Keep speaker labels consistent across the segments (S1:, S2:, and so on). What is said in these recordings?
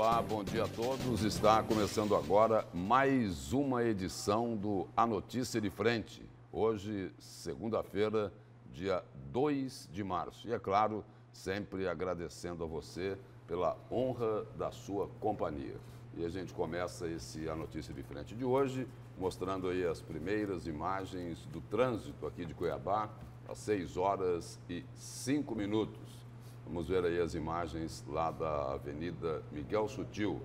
S1: Olá, bom dia a todos. Está começando agora mais uma edição do A Notícia de Frente. Hoje, segunda-feira, dia 2 de março. E é claro, sempre agradecendo a você pela honra da sua companhia. E a gente começa esse A Notícia de Frente de hoje, mostrando aí as primeiras imagens do trânsito aqui de Cuiabá, às 6 horas e 5 minutos. Vamos ver aí as imagens lá da Avenida Miguel Sutil,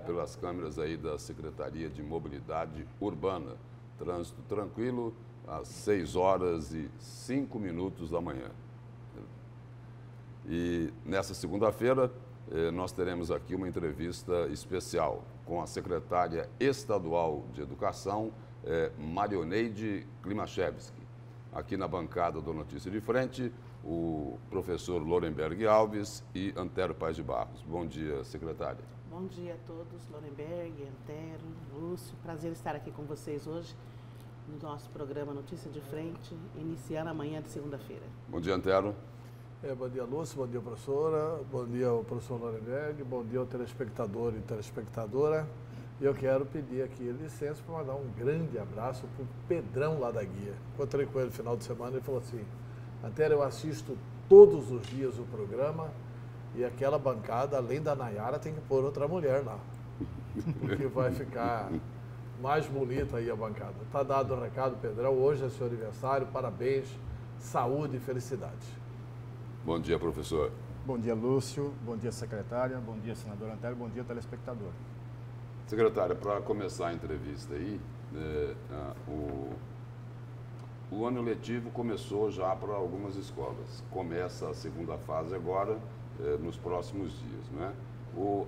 S1: pelas câmeras aí da Secretaria de Mobilidade Urbana. Trânsito tranquilo, às 6 horas e 5 minutos da manhã. E nessa segunda-feira, nós teremos aqui uma entrevista especial com a secretária estadual de Educação, Marioneide Klimaszewski. Aqui na bancada do Notícia de Frente, o professor Lorenberg Alves e Antero Paz de Barros. Bom dia, secretária.
S2: Bom dia a todos, Lorenberg, Antero, Lúcio. Prazer estar aqui com vocês hoje no nosso programa Notícia de Frente, iniciando amanhã de segunda-feira.
S1: Bom dia, Antero.
S3: Bom dia, Lúcio. Bom dia, professora. Bom dia ao professor Lorenberg. Bom dia ao telespectador e telespectadora. Eu quero pedir aqui licença para mandar um grande abraço para o Pedrão lá da Guia. Encontrei com ele no final de semana e ele falou assim: Antero, eu assisto todos os dias o programa e aquela bancada, além da Nayara, tem que pôr outra mulher lá, porque vai ficar mais bonita aí a bancada. Está dado o recado, Pedrão. Hoje é seu aniversário, parabéns, saúde e felicidade.
S1: Bom dia, professor.
S4: Bom dia, Lúcio. Bom dia, secretária. Bom dia, senador Antero. Bom dia, telespectador.
S1: Secretária, para começar a entrevista aí, o ano letivo começou já para algumas escolas. Começa a segunda fase agora, nos próximos dias, né?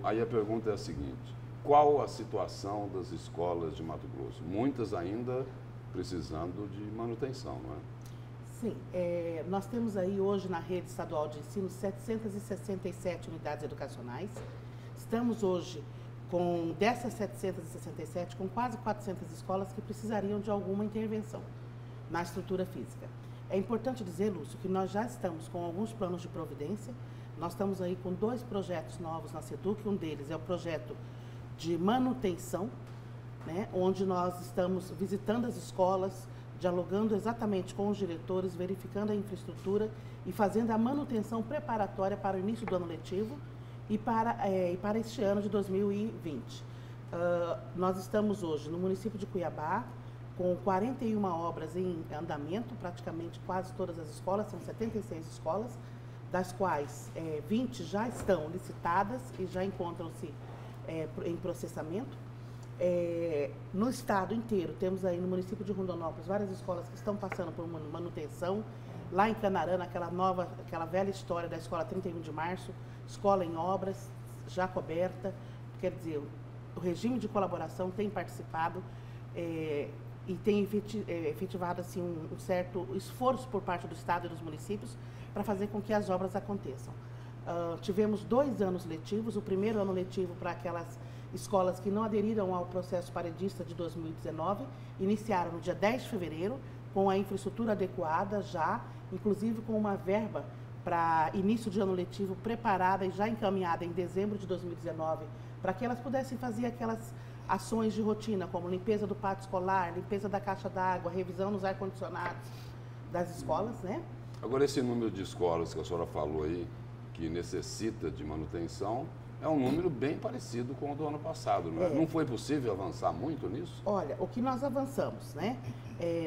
S1: Aí a pergunta é a seguinte: qual a situação das escolas de Mato Grosso? Muitas ainda precisando de manutenção, não é?
S2: Sim, nós temos aí hoje na rede estadual de ensino 767 unidades educacionais. Estamos hoje dessas 767, com quase 400 escolas que precisariam de alguma intervenção na estrutura física. É importante dizer, Lúcio, que nós já estamos com alguns planos de providência. Nós estamos aí com 2 projetos novos na SEDUC. Um deles é o projeto de manutenção, né, onde nós estamos visitando as escolas, dialogando exatamente com os diretores, verificando a infraestrutura e fazendo a manutenção preparatória para o início do ano letivo e para este ano de 2020. Nós estamos hoje no município de Cuiabá com 41 obras em andamento, praticamente quase todas as escolas, são 76 escolas, das quais 20 já estão licitadas e já encontram-se em processamento. No estado inteiro, temos aí no município de Rondonópolis várias escolas que estão passando por manutenção. Lá em Canarana, aquela velha história da escola 31 de março, escola em obras, já coberta. Quer dizer, o regime de colaboração tem participado e tem efetivado assim, um certo esforço por parte do Estado e dos municípios para fazer com que as obras aconteçam. Tivemos 2 anos letivos. O primeiro ano letivo para aquelas escolas que não aderiram ao processo paredista de 2019, iniciaram no dia 10 de fevereiro, com a infraestrutura adequada já, inclusive com uma verba para início de ano letivo preparada e já encaminhada em dezembro de 2019, para que elas pudessem fazer aquelas ações de rotina, como limpeza do pátio escolar, limpeza da caixa d'água, revisão nos ar-condicionados das escolas, né?
S1: Agora, esse número de escolas que a senhora falou aí, que necessita de manutenção, é um número bem parecido com o do ano passado, não é? Não foi possível avançar muito nisso?
S2: Olha, o que nós avançamos, né?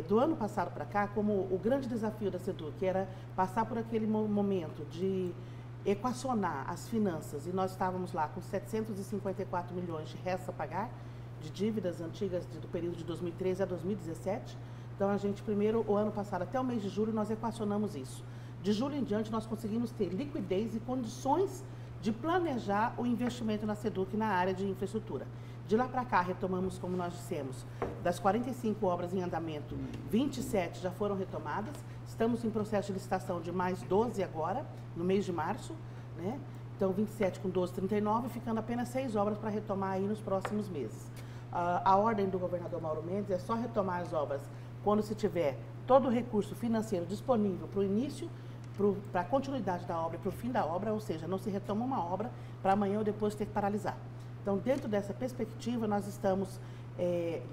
S2: Do ano passado para cá, como o grande desafio da SEDUC era passar por aquele momento de equacionar as finanças, e nós estávamos lá com 754 milhões de restos a pagar, de dívidas antigas do período de 2013 a 2017. Então, a gente primeiro, o ano passado, até o mês de julho, nós equacionamos isso. De julho em diante, nós conseguimos ter liquidez e condições de planejar o investimento na SEDUC na área de infraestrutura. De lá para cá, retomamos, como nós dissemos, das 45 obras em andamento, 27 já foram retomadas. Estamos em processo de licitação de mais 12 agora, no mês de março, né? Então, 27 com 12, 39, ficando apenas 6 obras para retomar aí nos próximos meses. A ordem do governador Mauro Mendes é só retomar as obras quando se tiver todo o recurso financeiro disponível para o início para a continuidade da obra, para o fim da obra, ou seja, não se retoma uma obra para amanhã ou depois ter que paralisar. Então, dentro dessa perspectiva, nós estamos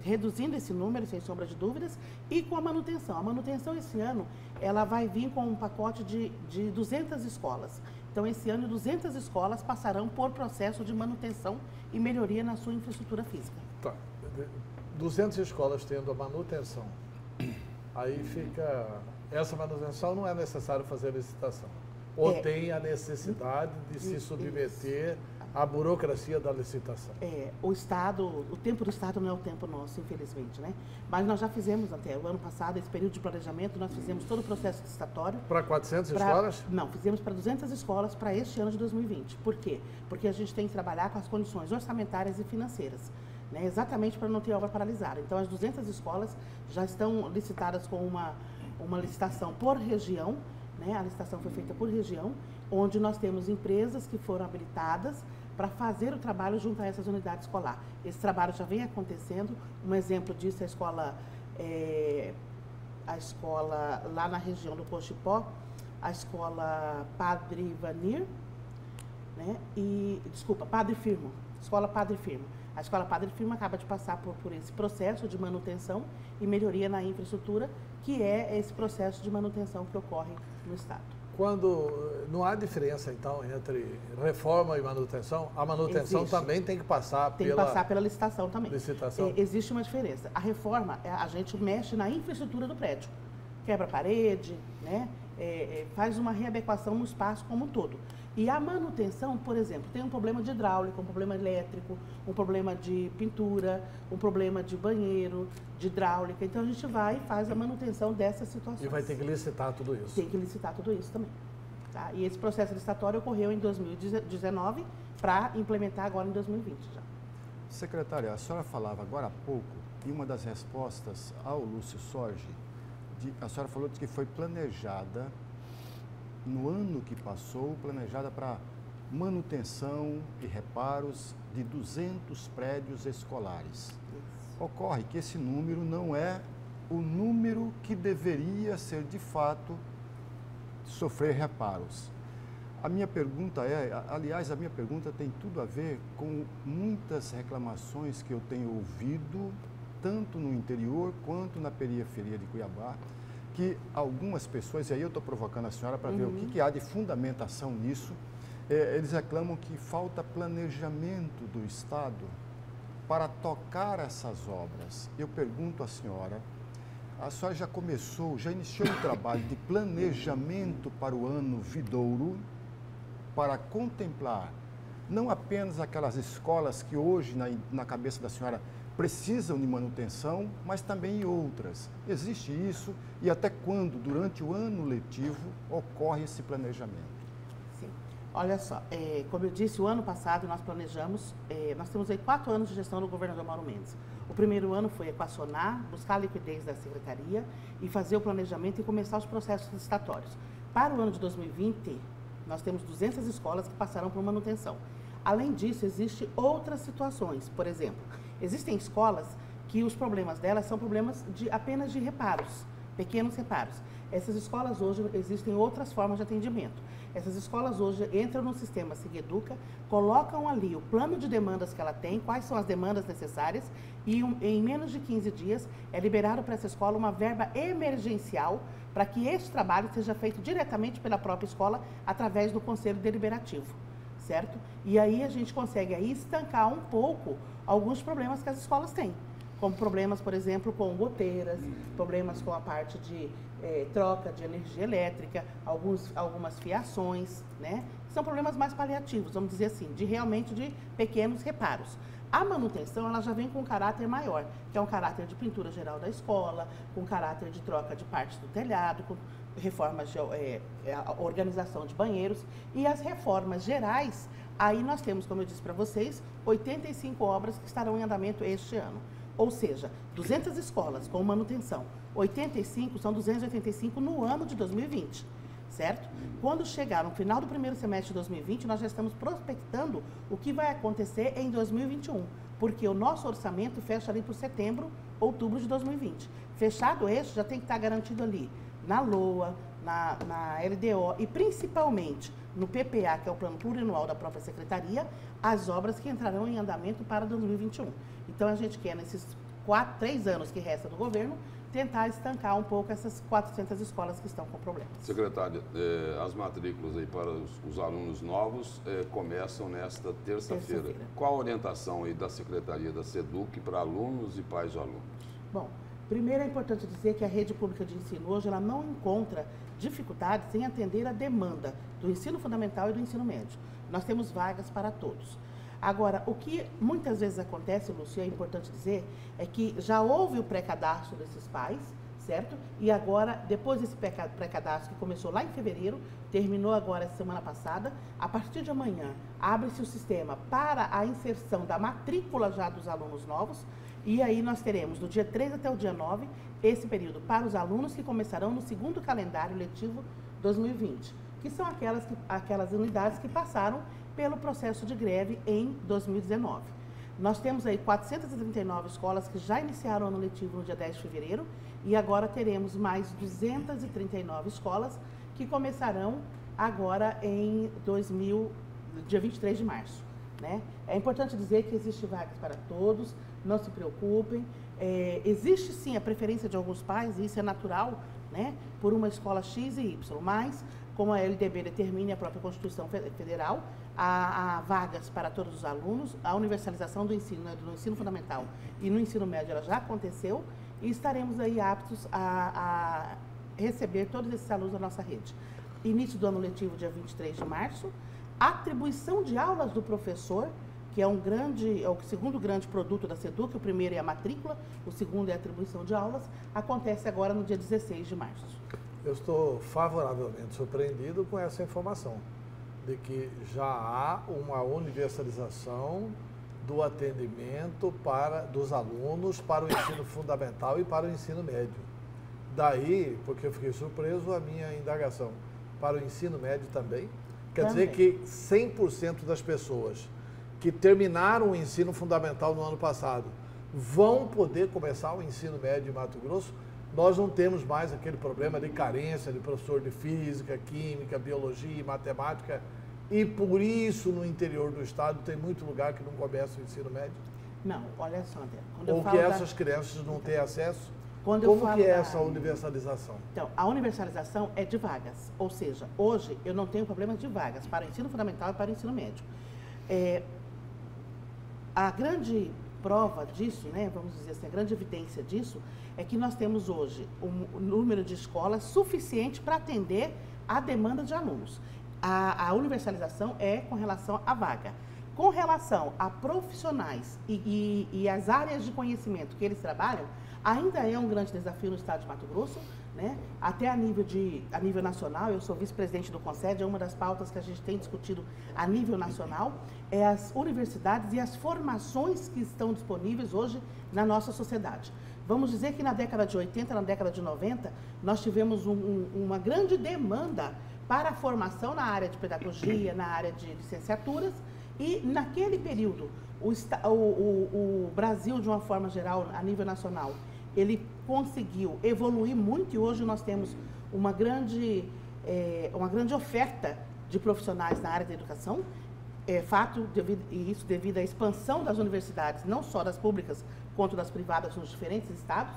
S2: reduzindo esse número, sem sombra de dúvidas, e com a manutenção. A manutenção, esse ano, ela vai vir com um pacote de 200 escolas. Então, esse ano, 200 escolas passarão por processo de manutenção e melhoria na sua infraestrutura física.
S3: Tá. 200 escolas tendo a manutenção. Aí fica... Essa manutenção não é necessário fazer licitação. Ou tem a necessidade de se submeter à burocracia da licitação.
S2: O Estado, o tempo do Estado não é o tempo nosso, infelizmente, né? Mas nós já fizemos até o ano passado, esse período de planejamento, nós fizemos todo o processo licitatório.
S3: Para 400 escolas?
S2: Não, fizemos para 200 escolas para este ano de 2020. Por quê? Porque a gente tem que trabalhar com as condições orçamentárias e financeiras, né? Exatamente para não ter obra paralisada. Então, as 200 escolas já estão licitadas com uma licitação por região, né? A licitação foi feita por região, onde nós temos empresas que foram habilitadas para fazer o trabalho junto a essas unidades escolares. Esse trabalho já vem acontecendo. Um exemplo disso é a escola lá na região do Cochipó, a escola Padre Vanir, né? Padre Firmo, escola Padre Firmo. A escola Padre Firmo acaba de passar por esse processo de manutenção e melhoria na infraestrutura, que é esse processo de manutenção que ocorre no Estado.
S3: Quando não há diferença, então, entre reforma e manutenção, a manutenção também tem que passar
S2: pela licitação também.
S3: Licitação.
S2: Existe uma diferença. A reforma, a gente mexe na infraestrutura do prédio. Quebra a parede, né? Faz uma readequação no espaço como um todo. E a manutenção, por exemplo, tem um problema de hidráulica, um problema elétrico, um problema de pintura, um problema de banheiro, de hidráulica. Então, a gente vai e faz a manutenção dessas situações.
S3: E vai ter que licitar tudo isso.
S2: Tem que licitar tudo isso também. Tá? E esse processo licitatório ocorreu em 2019 para implementar agora em 2020 já.
S4: Secretária, a senhora falava agora há pouco, em uma das respostas ao Lúcio Sorge, a senhora falou de que foi planejada, no ano que passou, planejada para manutenção e reparos de 200 prédios escolares. Ocorre que esse número não é o número que deveria ser, de fato, sofrer reparos. A minha pergunta a minha pergunta tem tudo a ver com muitas reclamações que eu tenho ouvido, tanto no interior quanto na periferia de Cuiabá, que algumas pessoas, e aí eu estou provocando a senhora para ver o que há de fundamentação nisso, eles reclamam que falta planejamento do Estado para tocar essas obras. Eu pergunto à senhora, a senhora já iniciou um trabalho de planejamento para o ano vindouro, para contemplar não apenas aquelas escolas que hoje, na cabeça da senhora, precisam de manutenção, mas também outras. Existe isso e até quando, durante o ano letivo, ocorre esse planejamento?
S2: Sim. Olha só, como eu disse, o ano passado nós planejamos, nós temos aí 4 anos de gestão do governador Mauro Mendes. O primeiro ano foi equacionar, buscar a liquidez da secretaria e fazer o planejamento e começar os processos licitatórios. Para o ano de 2020, nós temos 200 escolas que passarão por manutenção. Além disso, existem outras situações. Por exemplo, existem escolas que os problemas delas são problemas apenas de reparos, pequenos reparos. Essas escolas hoje existem outras formas de atendimento. Essas escolas hoje entram no sistema Segueduca, colocam ali o plano de demandas que ela tem, quais são as demandas necessárias e em menos de 15 dias é liberado para essa escola uma verba emergencial para que esse trabalho seja feito diretamente pela própria escola através do Conselho Deliberativo, certo? E aí a gente consegue aí estancar um pouco alguns problemas que as escolas têm, como problemas, por exemplo, com goteiras, problemas com a parte de troca de energia elétrica, algumas fiações, né? São problemas mais paliativos, vamos dizer assim, realmente de pequenos reparos. A manutenção, ela já vem com um caráter maior, que é um caráter de pintura geral da escola, com caráter de troca de partes do telhado, com reformas de organização de banheiros e as reformas gerais. Aí nós temos, como eu disse para vocês, 85 obras que estarão em andamento este ano. Ou seja, 200 escolas com manutenção, 85 são 285 no ano de 2020, certo? Quando chegar no final do primeiro semestre de 2020, nós já estamos prospectando o que vai acontecer em 2021, porque o nosso orçamento fecha ali por setembro, outubro de 2020. Fechado este, já tem que estar garantido ali na LOA, na LDO e principalmente no PPA, que é o Plano Plurianual da própria Secretaria, as obras que entrarão em andamento para 2021. Então, a gente quer, nesses 3 anos que resta do governo, tentar estancar um pouco essas 400 escolas que estão com problemas.
S1: Secretária, as matrículas aí para os alunos novos começam nesta terça-feira. Qual a orientação aí da Secretaria da SEDUC para alunos e pais de alunos?
S2: Bom, primeiro é importante dizer que a rede pública de ensino hoje ela não encontra dificuldades em atender a demanda do ensino fundamental e do ensino médio. Nós temos vagas para todos. Agora, o que muitas vezes acontece, Lúcio, é importante dizer, é que já houve o pré-cadastro desses pais, certo? E agora, depois desse pré-cadastro que começou lá em fevereiro, terminou agora semana passada, a partir de amanhã abre-se o sistema para a inserção da matrícula já dos alunos novos, e aí nós teremos do dia 3 até o dia 9, esse período para os alunos que começarão no segundo calendário letivo 2020, que são aquelas unidades que passaram pelo processo de greve em 2019. Nós temos aí 439 escolas que já iniciaram o ano letivo no dia 10 de fevereiro e agora teremos mais 239 escolas que começarão agora em dia 23 de março. Né? É importante dizer que existe vagas para todos, não se preocupem. Existe sim a preferência de alguns pais, e isso é natural, né? Por uma escola X e Y, mas como a LDB determina a própria Constituição Federal, há vagas para todos os alunos, a universalização do ensino fundamental e no ensino médio ela já aconteceu e estaremos aí aptos a receber todos esses alunos da nossa rede. Início do ano letivo, dia 23 de março, atribuição de aulas do professor, que é o segundo grande produto da SEDUC, o primeiro é a matrícula, o segundo é a atribuição de aulas, acontece agora no dia 16 de março.
S3: Eu estou favoravelmente surpreendido com essa informação, de que já há uma universalização do atendimento dos alunos para o ensino fundamental e para o ensino médio. Daí, porque eu fiquei surpreso, a minha indagação para o ensino médio também. Quer dizer que 100% das pessoas que terminaram o ensino fundamental no ano passado vão poder começar o ensino médio em Mato Grosso. Nós não temos mais aquele problema de carência de professor de física, química, biologia e matemática, e por isso no interior do estado tem muito lugar que não começa o ensino médio?
S2: Não, olha só, André.
S3: Ou que essas crianças não têm acesso? Como que é essa universalização? Então,
S2: a universalização é de vagas, ou seja, hoje eu não tenho problema de vagas para o ensino fundamental e para o ensino médio. A grande prova disso, né, vamos dizer assim, a grande evidência disso é que nós temos hoje um número de escolas suficiente para atender a demanda de alunos. A universalização é com relação à vaga. Com relação a profissionais e as áreas de conhecimento que eles trabalham, ainda é um grande desafio no estado de Mato Grosso, né? Até a nível nacional, eu sou vice-presidente do CONSED, é uma das pautas que a gente tem discutido a nível nacional, é as universidades e as formações que estão disponíveis hoje na nossa sociedade. Vamos dizer que na década de 80, na década de 90, nós tivemos uma grande demanda para a formação na área de pedagogia, na área de licenciaturas, e naquele período, o Brasil, de uma forma geral, a nível nacional, ele conseguiu evoluir muito e hoje nós temos uma grande oferta de profissionais na área da educação, isso devido à expansão das universidades, não só das públicas, quanto das privadas nos diferentes estados.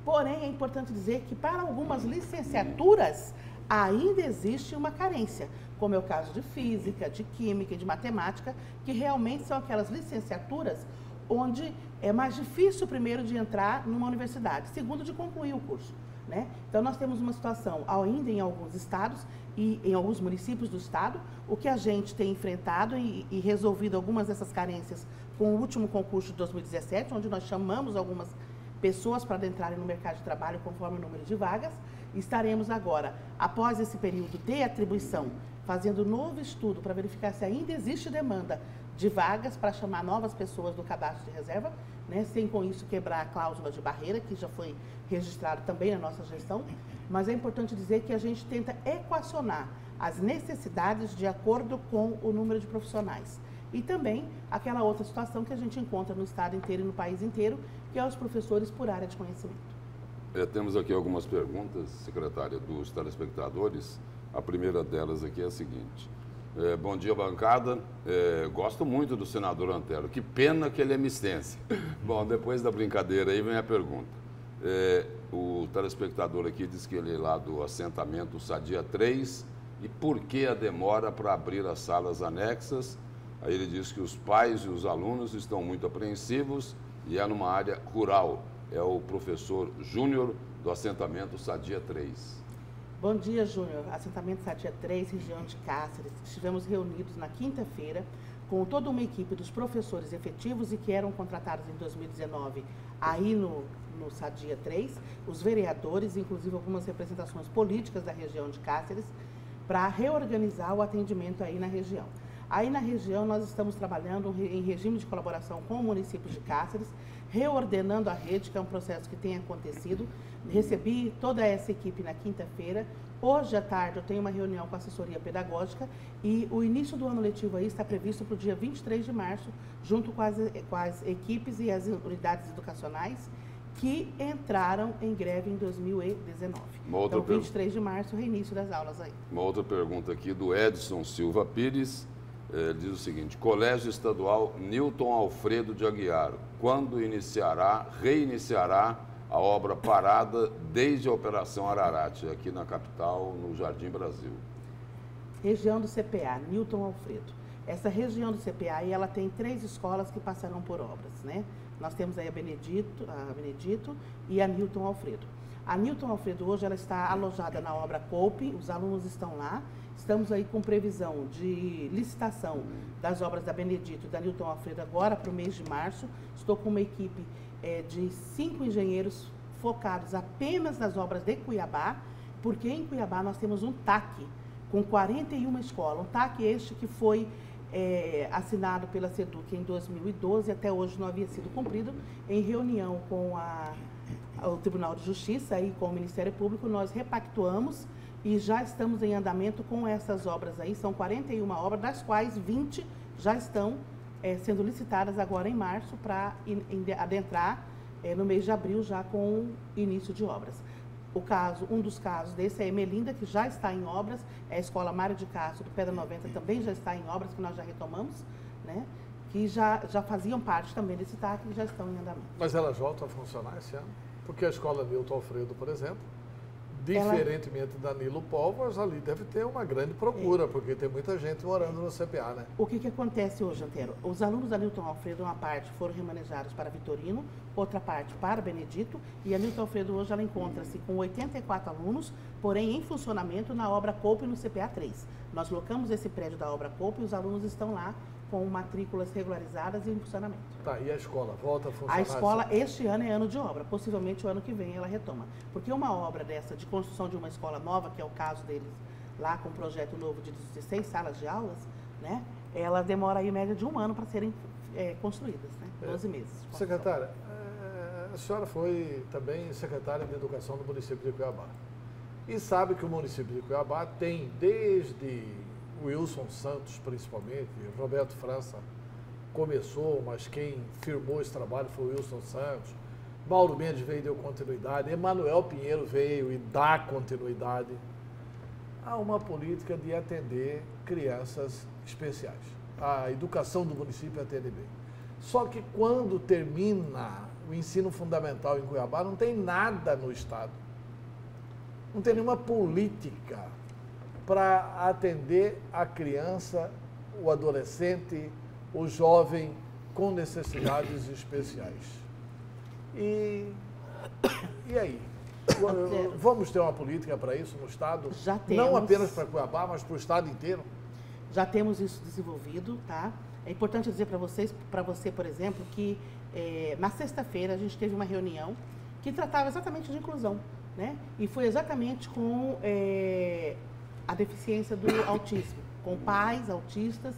S2: Porém, é importante dizer que para algumas licenciaturas ainda existe uma carência, como é o caso de física, de química e de matemática, que realmente são aquelas licenciaturas onde é mais difícil, primeiro, de entrar numa universidade, segundo, de concluir o curso, né? Então, nós temos uma situação ainda em alguns estados e em alguns municípios do estado, o que a gente tem enfrentado e resolvido algumas dessas carências com o último concurso de 2017, onde nós chamamos algumas pessoas para adentrarem no mercado de trabalho conforme o número de vagas. Estaremos agora, após esse período de atribuição, fazendo um novo estudo para verificar se ainda existe demanda de vagas para chamar novas pessoas do cadastro de reserva, né, sem com isso quebrar a cláusula de barreira, que já foi registrado também na nossa gestão, mas é importante dizer que a gente tenta equacionar as necessidades de acordo com o número de profissionais. E também aquela outra situação que a gente encontra no estado inteiro e no país inteiro, que é os professores por área de conhecimento.
S1: Temos aqui algumas perguntas, secretária, dos telespectadores. A primeira delas aqui é a seguinte. Bom dia, bancada. Gosto muito do senador Antero. Que pena que ele é mistense. Bom, depois da brincadeira aí vem a pergunta. O telespectador aqui diz que ele é lá do assentamento Sadia 3. E por que a demora para abrir as salas anexas? Aí ele diz que os pais e os alunos estão muito apreensivos e é numa área rural. É o professor Júnior, do assentamento Sadia 3.
S2: Bom dia, Júnior. Assentamento Sadia 3, região de Cáceres. Estivemos reunidos na quinta-feira com toda uma equipe dos professores efetivos e que eram contratados em 2019 aí no Sadia 3, os vereadores, inclusive algumas representações políticas da região de Cáceres, para reorganizar o atendimento aí na região. Aí na região nós estamos trabalhando em regime de colaboração com o município de Cáceres, reordenando a rede, que é um processo que tem acontecido. Recebi toda essa equipe na quinta-feira. Hoje à tarde eu tenho uma reunião com a assessoria pedagógica e o início do ano letivo aí está previsto para o dia 23 de março, junto com as equipes e as unidades educacionais que entraram em greve em 2019. Então, 23 de março, reinício das aulas aí.
S1: Uma outra pergunta aqui do Edson Silva Pires. Ele diz o seguinte: Colégio Estadual Newton Alfredo de Aguiar, quando reiniciará a obra parada desde a Operação Ararate, aqui na capital, no Jardim Brasil?
S2: Região do CPA, Newton Alfredo. Essa região do CPA, ela tem 3 escolas que passarão por obras, né? Nós temos aí a Benedito e a Newton Alfredo. A Newton Alfredo hoje ela está alojada na obra Coupe, os alunos estão lá. Estamos aí com previsão de licitação das obras da Benedito e da Newton Alfredo agora para o mês de março. Estou com uma equipe de 5 engenheiros focados apenas nas obras de Cuiabá, porque em Cuiabá nós temos um TAC com 41 escolas. Um TAC este que foi assinado pela SEDUC em 2012 e até hoje não havia sido cumprido. Em reunião com o Tribunal de Justiça e com o Ministério Público, nós repactuamos e já estamos em andamento com essas obras aí. São 41 obras, das quais 20 já estão sendo licitadas agora em março para adentrar no mês de abril já com o início de obras. Um dos casos desse é Emelinda, que já está em obras, a Escola Mário de Castro do Pedra 90 também já está em obras, que nós já retomamos, né? Que já faziam parte também desse TAC e já estão em andamento.
S3: Mas elas voltam a funcionar esse ano? Porque a Escola Newton Alfredo, por exemplo, diferentemente da Nilo Povas, ali deve ter uma grande procura, porque tem muita gente morando no CPA, né?
S2: O que acontece hoje, Antero? Os alunos da Newton Alfredo, uma parte foram remanejados para Vitorino, outra parte para Benedito, e a Newton Alfredo hoje ela encontra-se com 84 alunos, porém em funcionamento na obra Coupe no CPA 3. Nós locamos esse prédio da obra Coupe e os alunos estão lá com matrículas regularizadas e em funcionamento.
S3: Tá, e a escola volta a funcionar?
S2: A escola, este ano é ano de obra, possivelmente o ano que vem ela retoma. Porque uma obra dessa, de construção de uma escola nova, que é o caso deles lá com um projeto novo de 16 salas de aulas, né? Ela demora aí em média de 1 ano para serem construídas, né? 12 meses.
S3: Secretária, a senhora foi também secretária de Educação do município de Cuiabá. E sabe que o município de Cuiabá tem desde Wilson Santos, principalmente, Roberto França começou, mas quem firmou esse trabalho foi o Wilson Santos. Mauro Mendes veio e deu continuidade, Emanuel Pinheiro veio e dá continuidade. Há uma política de atender crianças especiais. A educação do município atende bem. Só que quando termina o ensino fundamental em Cuiabá, não tem nada no Estado. Não tem nenhuma política para atender a criança, o adolescente, o jovem com necessidades especiais. E aí? Vamos ter uma política para isso no Estado?
S2: Já temos.
S3: Não apenas para Cuiabá, mas para o Estado inteiro?
S2: Já temos isso desenvolvido, tá? É importante dizer para você, por exemplo, que na sexta-feira a gente teve uma reunião que tratava exatamente de inclusão, né? E foi exatamente com a deficiência do autismo, com pais autistas.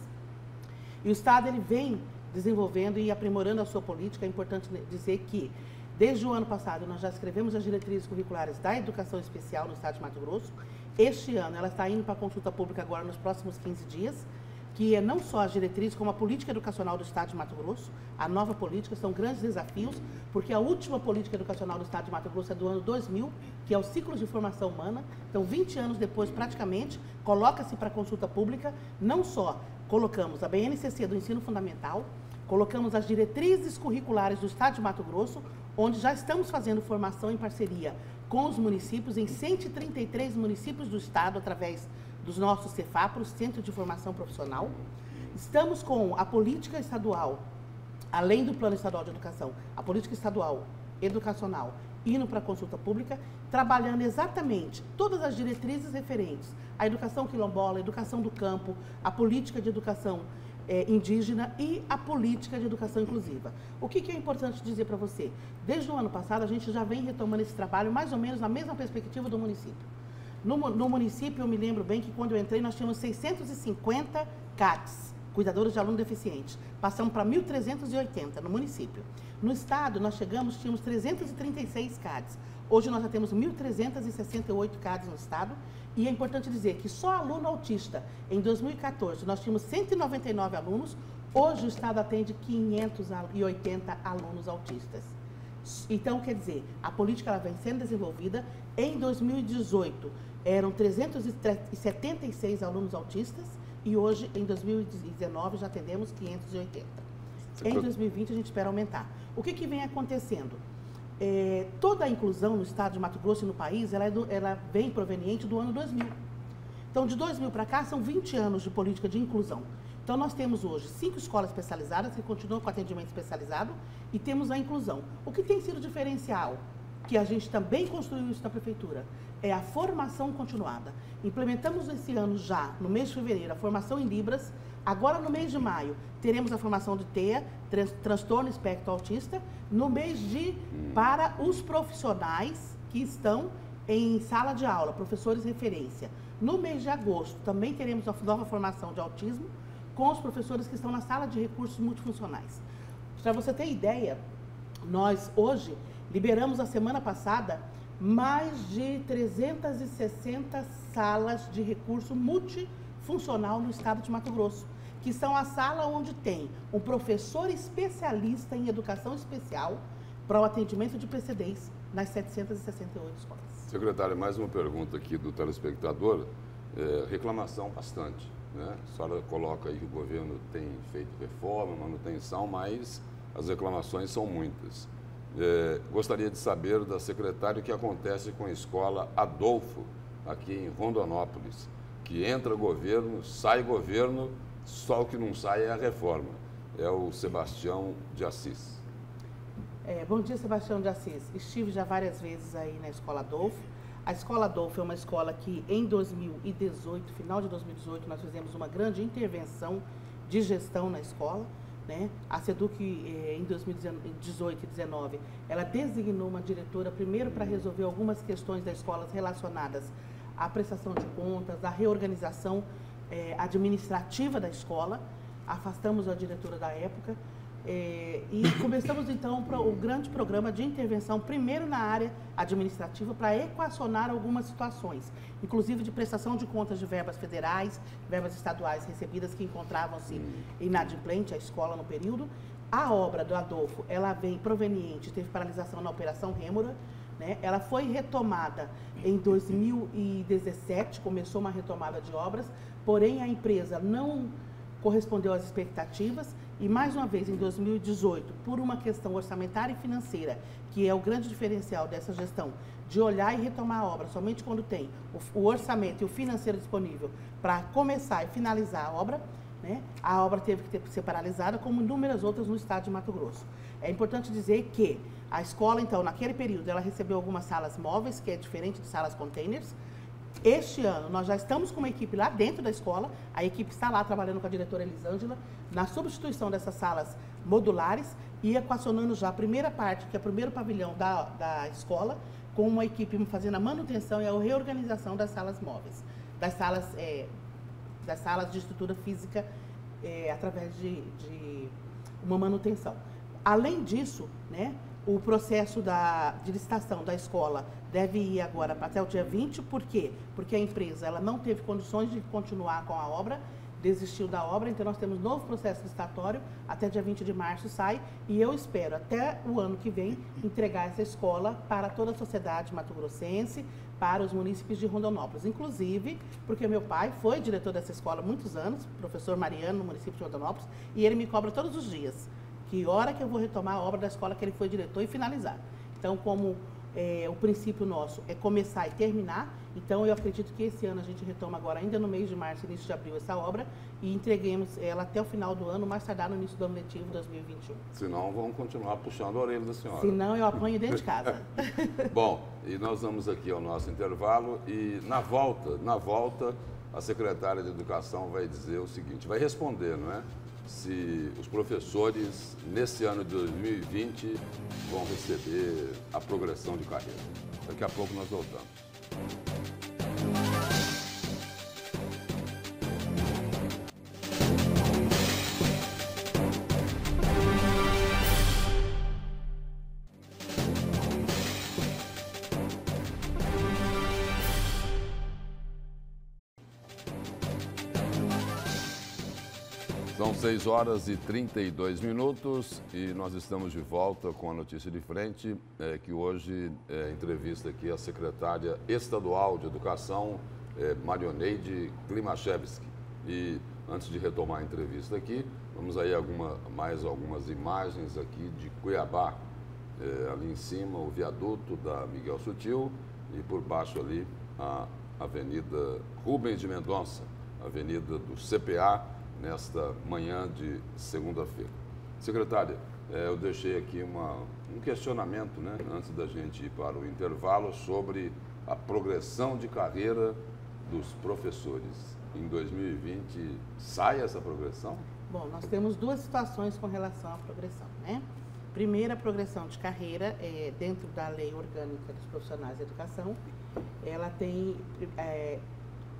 S2: E o Estado ele vem desenvolvendo e aprimorando a sua política. É importante dizer que, desde o ano passado, nós já escrevemos as diretrizes curriculares da educação especial no Estado de Mato Grosso. Este ano, ela está indo para a consulta pública agora nos próximos 15 dias. que é não só as diretrizes, como a política educacional do Estado de Mato Grosso. A nova política são grandes desafios, porque a última política educacional do Estado de Mato Grosso é do ano 2000, que é o ciclo de formação humana. Então, 20 anos depois, praticamente, coloca-se para consulta pública, não só colocamos a BNCC do ensino fundamental, colocamos as diretrizes curriculares do Estado de Mato Grosso, onde já estamos fazendo formação em parceria com os municípios, em 133 municípios do Estado, através dos nossos CEFAPROS, Centro de Formação Profissional. Estamos com a política estadual, além do Plano Estadual de Educação, a política estadual educacional indo para a consulta pública, trabalhando exatamente todas as diretrizes referentes à educação quilombola, à educação do campo, à política de educação indígena e a política de educação inclusiva. O que é importante dizer para você? Desde o ano passado, a gente já vem retomando esse trabalho mais ou menos na mesma perspectiva do município. No município, eu me lembro bem que quando eu entrei, nós tínhamos 650 CADs, cuidadores de aluno deficiente. Passamos para 1.380 no município. No estado, tínhamos 336 CADs. Hoje nós já temos 1.368 CADs no estado. E é importante dizer que só aluno autista, em 2014, nós tínhamos 199 alunos. Hoje o estado atende 580 alunos autistas. Então, quer dizer, a política ela vem sendo desenvolvida. Em 2018, eram 376 alunos autistas e hoje, em 2019, já atendemos 580. Em 2020, a gente espera aumentar. O que vem acontecendo? Toda a inclusão no estado de Mato Grosso e no país, ela vem proveniente do ano 2000. Então, de 2000 para cá, são 20 anos de política de inclusão. Então, nós temos hoje 5 escolas especializadas que continuam com atendimento especializado e temos a inclusão. O que tem sido diferencial, que a gente também construiu isso na prefeitura, é a formação continuada. Implementamos esse ano já, no mês de fevereiro, a formação em Libras. Agora, no mês de maio, teremos a formação de TEA, transtorno espectro autista, no mês para os profissionais que estão em sala de aula, professores referência. No mês de agosto, também teremos a nova formação de autismo com os professores que estão na sala de recursos multifuncionais. Para você ter ideia, nós hoje liberamos a semana passada mais de 360 salas de recurso multifuncional no estado de Mato Grosso, que são a sala onde tem um professor especialista em educação especial para o atendimento de PCDs nas 768 escolas.
S1: Secretária, mais uma pergunta aqui do telespectador. Reclamação bastante, né? A senhora coloca aí que o governo tem feito reforma, manutenção, mas as reclamações são muitas. Gostaria de saber da secretária o que acontece com a escola Adolfo, aqui em Rondonópolis, que entra governo, sai governo, só o que não sai é a reforma. É o Sebastião de Assis.
S2: Bom dia, Sebastião de Assis. Estive já várias vezes aí na escola Adolfo. A escola Adolfo é uma escola que em 2018, final de 2018, nós fizemos uma grande intervenção de gestão na escola, né? A SEDUC, em 2018 e 2019, ela designou uma diretora primeiro para resolver algumas questões das escolas relacionadas à prestação de contas, à reorganização administrativa da escola. Afastamos a diretora da época e começamos então o grande programa de intervenção, primeiro na área administrativa, para equacionar algumas situações, inclusive de prestação de contas de verbas federais, verbas estaduais recebidas que encontravam-se inadimplente à escola no período. A obra do Adolfo, ela vem proveniente, teve paralisação na Operação Rêmora, né? Ela foi retomada em 2017, começou uma retomada de obras, porém a empresa não correspondeu às expectativas e, mais uma vez, em 2018, por uma questão orçamentária e financeira, que é o grande diferencial dessa gestão, de olhar e retomar a obra somente quando tem o orçamento e o financeiro disponível para começar e finalizar a obra, né? A obra teve que ser paralisada, como inúmeras outras no estado de Mato Grosso. É importante dizer que a escola, então, naquele período, ela recebeu algumas salas móveis, que é diferente de salas containers. Este ano, nós já estamos com uma equipe lá dentro da escola, a equipe está lá trabalhando com a diretora Elisângela, na substituição dessas salas modulares e equacionando já a primeira parte, que é o primeiro pavilhão da escola, com uma equipe fazendo a manutenção e a reorganização das salas móveis, das salas de estrutura física através de uma manutenção. Além disso, né, o processo de licitação da escola deve ir agora até o dia 20, por quê? Porque a empresa ela não teve condições de continuar com a obra desistiu da obra, então nós temos novo processo licitatório, até dia 20 de março sai, e eu espero até o ano que vem entregar essa escola para toda a sociedade mato-grossense, para os munícipes de Rondonópolis, inclusive porque meu pai foi diretor dessa escola há muitos anos, professor Mariano, no município de Rondonópolis, e ele me cobra todos os dias que hora que eu vou retomar a obra da escola que ele foi diretor e finalizar. Então, como o princípio nosso é começar e terminar, então eu acredito que esse ano a gente retoma agora, ainda no mês de março, início de abril, essa obra e entreguemos ela até o final do ano, mais tardar no início do ano letivo 2021.
S1: Senão vamos continuar puxando a orelha da senhora.
S2: Senão eu apanho dentro de casa.
S1: Bom, e nós vamos aqui ao nosso intervalo e na volta, a secretária de Educação vai dizer o seguinte, vai responder, não é? Se os professores, nesse ano de 2020, vão receber a progressão de carreira. Daqui a pouco nós voltamos. São 6 horas e 32 minutos e nós estamos de volta com a notícia de frente, que hoje entrevista aqui a secretária estadual de Educação, Marioneide Klimaszewski. E antes de retomar a entrevista aqui, vamos aí mais algumas imagens aqui de Cuiabá. Ali em cima o viaduto da Miguel Sutil e por baixo ali a Avenida Rubens de Mendonça, Avenida do CPA, nesta manhã de segunda-feira. Secretária, eu deixei aqui um questionamento, né, antes da gente ir para o intervalo, sobre a progressão de carreira dos professores. Em 2020, sai essa progressão?
S2: Bom, nós temos duas situações com relação à progressão, né? Primeira, a progressão de carreira, dentro da Lei Orgânica dos Profissionais de Educação, ela tem...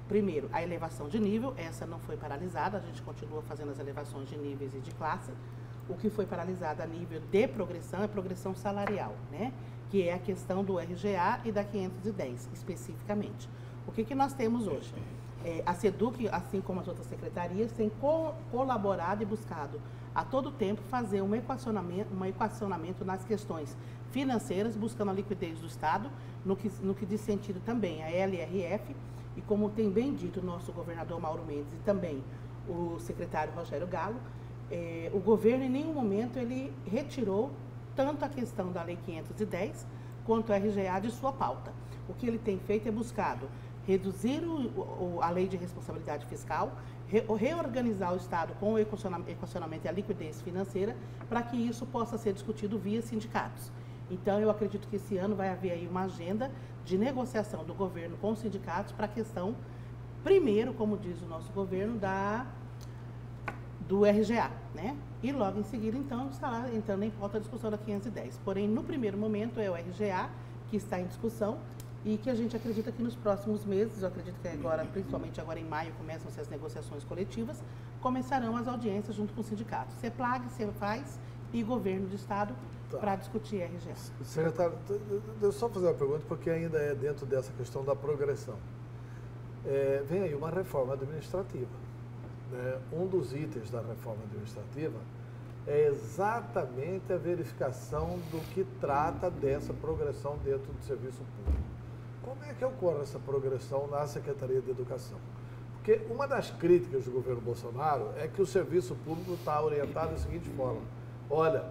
S2: primeiro, a elevação de nível, essa não foi paralisada, a gente continua fazendo as elevações de níveis e de classe. O que foi paralisado a nível de progressão é progressão salarial, né? Que é a questão do RGA e da 510, especificamente. O que nós temos hoje? A SEDUC, assim como as outras secretarias, tem colaborado e buscado a todo tempo fazer um equacionamento nas questões financeiras, buscando a liquidez do Estado, no que diz sentido também a LRF, e como tem bem dito o nosso governador Mauro Mendes e também o secretário Rogério Galo, o governo em nenhum momento ele retirou tanto a questão da Lei 510 quanto a RGA de sua pauta. O que ele tem feito é buscado reduzir a lei de responsabilidade fiscal, reorganizar o Estado com o equacionamento e a liquidez financeira para que isso possa ser discutido via sindicatos. Então, eu acredito que esse ano vai haver aí uma agenda de negociação do governo com os sindicatos para a questão, primeiro, como diz o nosso governo, do RGA, né? E logo em seguida, então, estará entrando em pauta a discussão da 510. Porém, no primeiro momento, é o RGA que está em discussão e que a gente acredita que nos próximos meses, eu acredito que agora, principalmente agora em maio, começam-se as negociações coletivas, começarão as audiências junto com os sindicatos, CEPLAG, CEFAZ e governo do Estado, para discutir RGA.
S3: Secretário, deixa eu só fazer uma pergunta, porque ainda é dentro dessa questão da progressão. Vem aí uma reforma administrativa. Né? Um dos itens da reforma administrativa é exatamente a verificação do que trata dessa progressão dentro do serviço público. Como é que ocorre essa progressão na Secretaria de Educação? Porque uma das críticas do governo Bolsonaro é que o serviço público está orientado da seguinte forma: olha,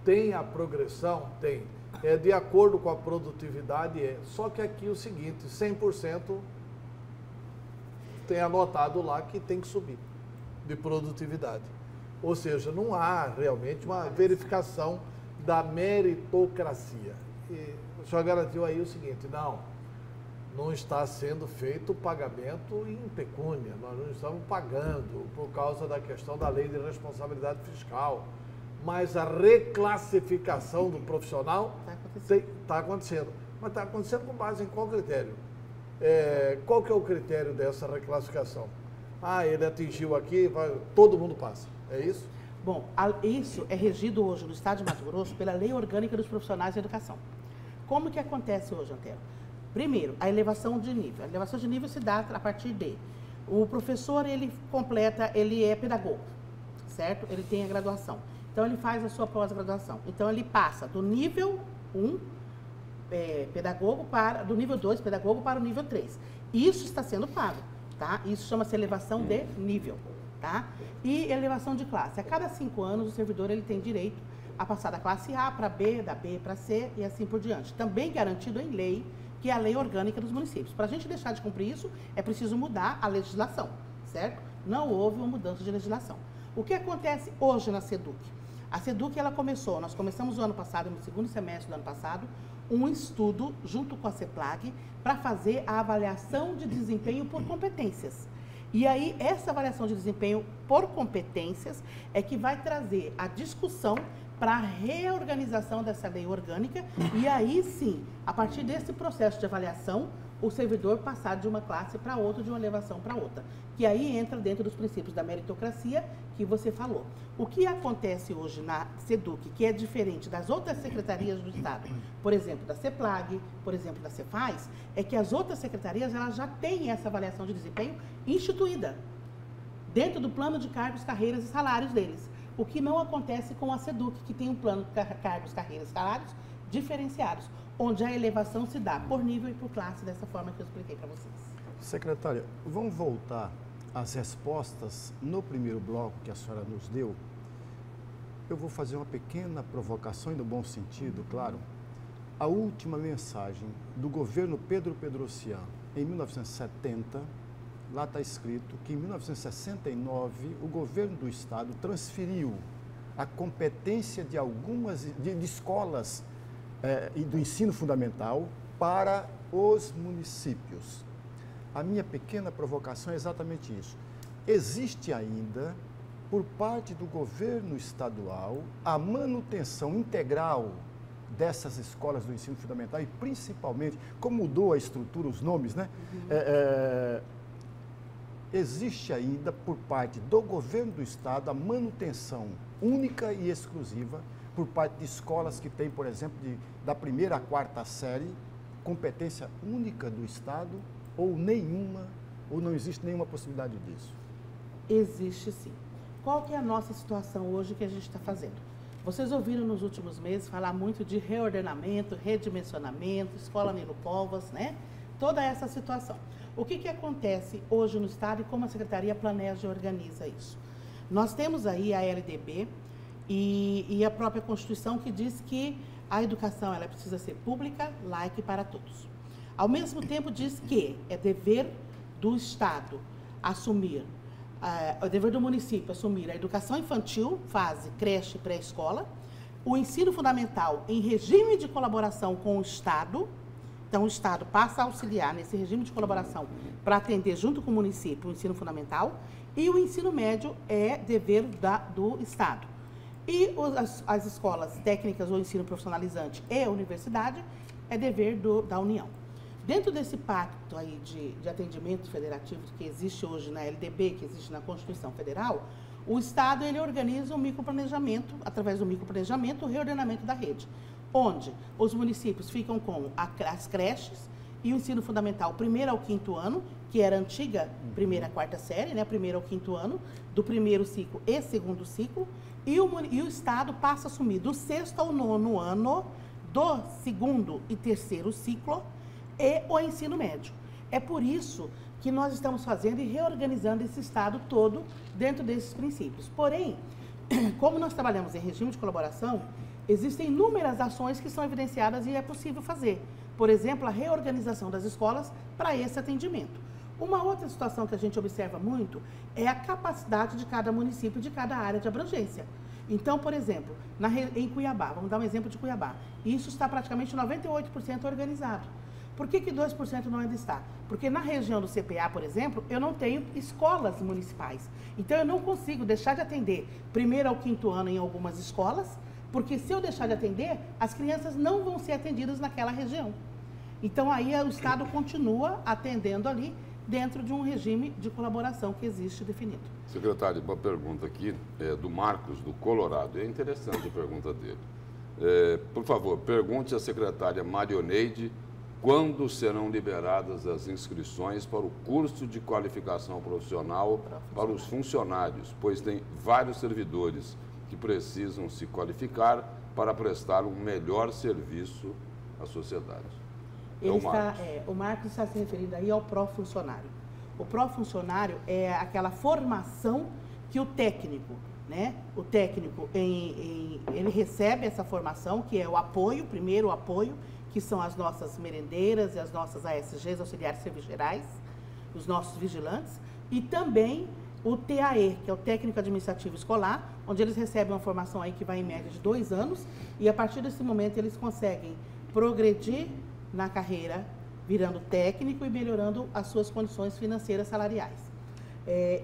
S3: tem a progressão? Tem. É de acordo com a produtividade, Só que aqui o seguinte, 100% tem anotado lá que tem que subir de produtividade. Ou seja, não há realmente uma verificação da meritocracia. E o senhor garantiu aí o seguinte, não está sendo feito o pagamento em pecúnia, nós não estamos pagando por causa da questão da lei de responsabilidade fiscal. Mas a reclassificação do profissional está acontecendo. Mas está acontecendo com base em qual critério? Qual que é o critério dessa reclassificação? Ele atingiu aqui, todo mundo passa. É isso?
S2: Bom, isso é regido hoje no Estado de Mato Grosso pela Lei Orgânica dos Profissionais de Educação. Como que acontece hoje, Antero? Primeiro, a elevação de nível. A elevação de nível se dá a partir de O professor, ele é pedagogo, certo? Ele tem a graduação. Então, ele faz a sua pós-graduação. Então, ele passa do nível 1, do nível 2, pedagogo, para o nível 3. Isso está sendo pago, tá? Isso chama-se elevação de nível, tá? E elevação de classe. A cada 5 anos, o servidor ele tem direito a passar da classe A para B, da B para C e assim por diante. Também garantido em lei, que é a lei orgânica dos municípios. Para a gente deixar de cumprir isso, é preciso mudar a legislação, certo? Não houve uma mudança de legislação. O que acontece hoje na SEDUC? A SEDUC, nós começamos o ano passado, no segundo semestre do ano passado, um estudo junto com a CEPLAG para fazer a avaliação de desempenho por competências. E aí, essa avaliação de desempenho por competências é que vai trazer a discussão para a reorganização dessa lei orgânica e aí sim, a partir desse processo de avaliação, o servidor passar de uma classe para outra, de uma elevação para outra. Que aí entra dentro dos princípios da meritocracia que você falou. O que acontece hoje na SEDUC, que é diferente das outras secretarias do Estado, por exemplo, da CEPLAG, por exemplo, da CEFAZ, é que as outras secretarias elas já têm essa avaliação de desempenho instituída, dentro do plano de cargos, carreiras e salários deles. O que não acontece com a SEDUC, que tem um plano de cargos, carreiras e salários diferenciados, onde a elevação se dá por nível e por classe, dessa forma que eu expliquei para vocês.
S4: Secretária, vamos voltar às respostas no primeiro bloco que a senhora nos deu. Eu vou fazer uma pequena provocação e no bom sentido, claro. A última mensagem do governo Pedro Pedrocian, em 1970, lá está escrito que em 1969 o governo do Estado transferiu a competência de algumas de escolas e do ensino fundamental para os municípios. A minha pequena provocação é exatamente isso. Existe ainda, por parte do governo estadual, a manutenção integral dessas escolas do ensino fundamental e principalmente, como mudou a estrutura, os nomes, né? Existe ainda, por parte do governo do Estado, a manutenção única e exclusiva por parte de escolas que têm, por exemplo, da 1ª à 4ª série, competência única do Estado ou nenhuma, ou não existe nenhuma possibilidade disso?
S2: Existe sim. Qual que é a nossa situação hoje que a gente está fazendo? Vocês ouviram nos últimos meses falar muito de reordenamento, redimensionamento, escola Nilo Covas, né? Toda essa situação. O que acontece hoje no Estado e como a Secretaria planeja e organiza isso? Nós temos aí a LDB e a própria Constituição que diz que a educação ela precisa ser pública, laica e para todos. Ao mesmo tempo diz que é dever do Estado assumir, é dever do município assumir a educação infantil, fase creche e pré-escola, o ensino fundamental em regime de colaboração com o Estado. Então, o Estado passa a auxiliar nesse regime de colaboração para atender junto com o município o ensino fundamental e o ensino médio é dever do Estado. E as escolas técnicas ou ensino profissionalizante e a universidade é dever da União. Dentro desse pacto aí de atendimento federativo que existe hoje na LDB, que existe na Constituição Federal, o Estado ele organiza um microplanejamento, através do microplanejamento, o reordenamento da rede, onde os municípios ficam com as creches e o ensino fundamental 1º ao 5º ano, que era a antiga 1ª à 4ª série, né, 1º ao 5º ano, do 1º ciclo e 2º ciclo, e o Estado passa a assumir do 6º ao 9º ano, do 2º e 3º ciclo e o ensino médio. É por isso que nós estamos fazendo e reorganizando esse Estado todo dentro desses princípios. Porém, como nós trabalhamos em regime de colaboração, existem inúmeras ações que são evidenciadas e é possível fazer. Por exemplo, a reorganização das escolas para esse atendimento. Uma outra situação que a gente observa muito é a capacidade de cada município, de cada área de abrangência. Então, por exemplo, em Cuiabá, vamos dar um exemplo de Cuiabá, isso está praticamente 98% organizado. Por que 2% não ainda está? Porque na região do CPA, por exemplo, eu não tenho escolas municipais. Então, eu não consigo deixar de atender 1º ao 5º ano em algumas escolas, porque se eu deixar de atender, as crianças não vão ser atendidas naquela região. Então, aí o Estado continua atendendo ali dentro de um regime de colaboração que existe definido.
S1: Secretário, uma pergunta aqui do Marcos, do Colorado. É interessante a pergunta dele. Por favor, pergunte à secretária Marioneide quando serão liberadas as inscrições para o curso de qualificação profissional para os funcionários, pois tem vários servidores que precisam se qualificar para prestar um melhor serviço à sociedade.
S2: O Marcos está se referindo aí ao pró-funcionário. O pró-funcionário é aquela formação que o técnico, né? O técnico, ele recebe essa formação, que é o apoio, primeiro o apoio, que são as nossas merendeiras e as nossas ASGs, auxiliares serviços gerais, os nossos vigilantes, e também o TAE, que é o técnico administrativo escolar, onde eles recebem uma formação aí que vai em média de 2 anos, e a partir desse momento eles conseguem progredir na carreira, virando técnico e melhorando as suas condições financeiras salariais.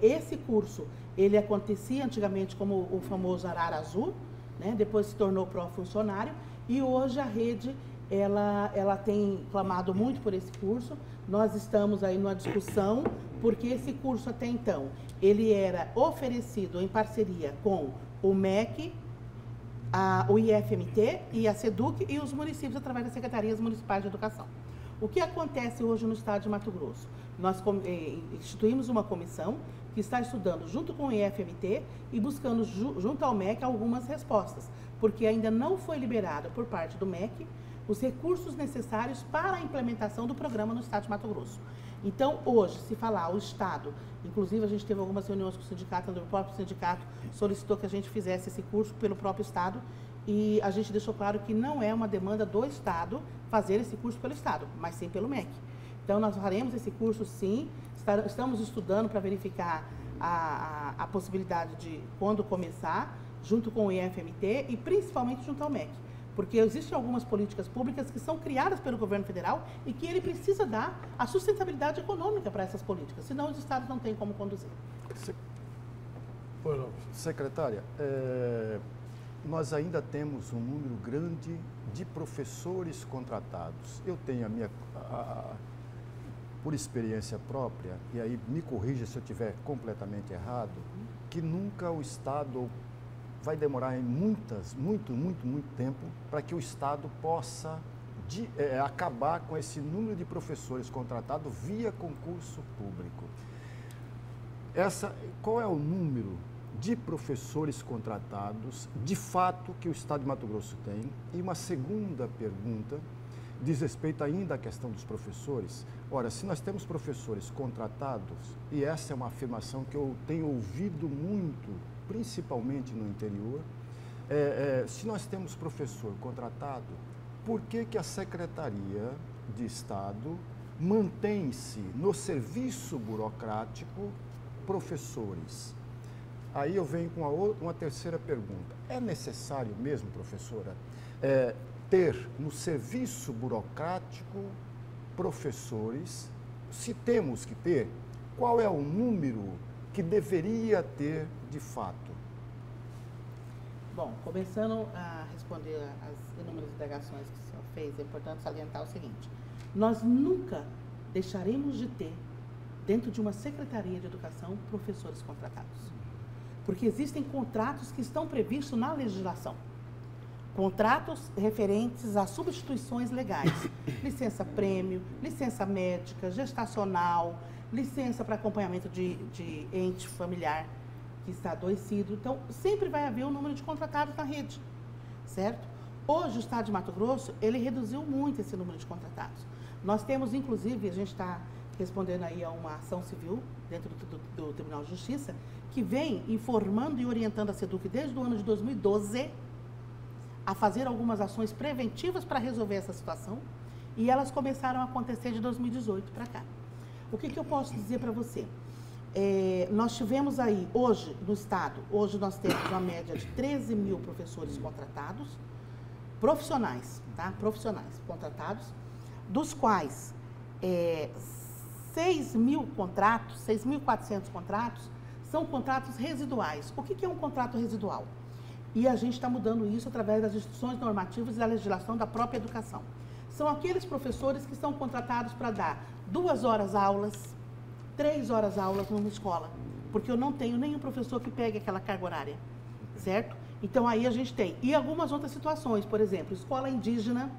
S2: Esse curso, ele acontecia antigamente como o famoso Arara Azul, né? Depois se tornou pró-funcionário, e hoje a rede, ela tem clamado muito por esse curso. Nós estamos aí numa discussão, porque esse curso até então, ele era oferecido em parceria com o MEC, o IFMT e a SEDUC e os municípios através das secretarias municipais de educação. O que acontece hoje no estado de Mato Grosso? Nós instituímos uma comissão que está estudando junto com o IFMT e buscando junto ao MEC algumas respostas, porque ainda não foi liberado por parte do MEC os recursos necessários para a implementação do programa no estado de Mato Grosso. Então, hoje, se falar o Estado, inclusive a gente teve algumas reuniões com o sindicato, onde o próprio sindicato solicitou que a gente fizesse esse curso pelo próprio Estado, e a gente deixou claro que não é uma demanda do Estado fazer esse curso pelo Estado, mas sim pelo MEC. Então, nós faremos esse curso sim, estamos estudando para verificar a possibilidade de, quando começar, junto com o IFMT e principalmente junto ao MEC. Porque existem algumas políticas públicas que são criadas pelo governo federal e que ele precisa dar a sustentabilidade econômica para essas políticas, senão os estados não têm como conduzir.
S4: Secretária, nós ainda temos um número grande de professores contratados. Eu tenho por experiência própria, e aí me corrija se eu estiver completamente errado, que nunca o Estado vai demorar muito tempo para que o Estado possa acabar com esse número de professores contratados via concurso público. Qual é o número de professores contratados, de fato, que o Estado de Mato Grosso tem? E uma segunda pergunta diz respeito ainda à questão dos professores. Ora, se nós temos professores contratados, e essa é uma afirmação que eu tenho ouvido muito, principalmente no interior, se nós temos professor contratado, por que a Secretaria de Estado mantém-se no serviço burocrático professores? Aí eu venho com uma terceira pergunta. É necessário mesmo, professora, ter no serviço burocrático professores? Se temos que ter, qual é o número que deveria ter de fato?
S2: Bom, começando a responder as inúmeras indagações que o senhor fez, é importante salientar o seguinte: nós nunca deixaremos de ter, dentro de uma Secretaria de Educação, professores contratados. Porque existem contratos que estão previstos na legislação. Contratos referentes a substituições legais. Licença-prêmio, licença médica, gestacional, licença para acompanhamento de ente familiar que está adoecido. Então, sempre vai haver um número de contratados na rede, certo? Hoje, o Estado de Mato Grosso, ele reduziu muito esse número de contratados. Nós temos, inclusive, a gente está respondendo aí a uma ação civil dentro do Tribunal de Justiça, que vem informando e orientando a SEDUC desde o ano de 2012 a fazer algumas ações preventivas para resolver essa situação, e elas começaram a acontecer de 2018 para cá. O que eu posso dizer para você? Nós tivemos aí, hoje, no Estado, hoje nós temos uma média de 13 mil professores contratados, profissionais, tá? Profissionais contratados, dos quais 6.400 contratos são contratos residuais. O que é um contrato residual? E a gente está mudando isso através das instruções normativas e da legislação da própria educação. São aqueles professores que são contratados para dar 2 horas aulas, 3 horas aulas numa escola, porque eu não tenho nenhum professor que pegue aquela carga horária, certo? Então, aí a gente tem. E algumas outras situações, por exemplo, escola indígena,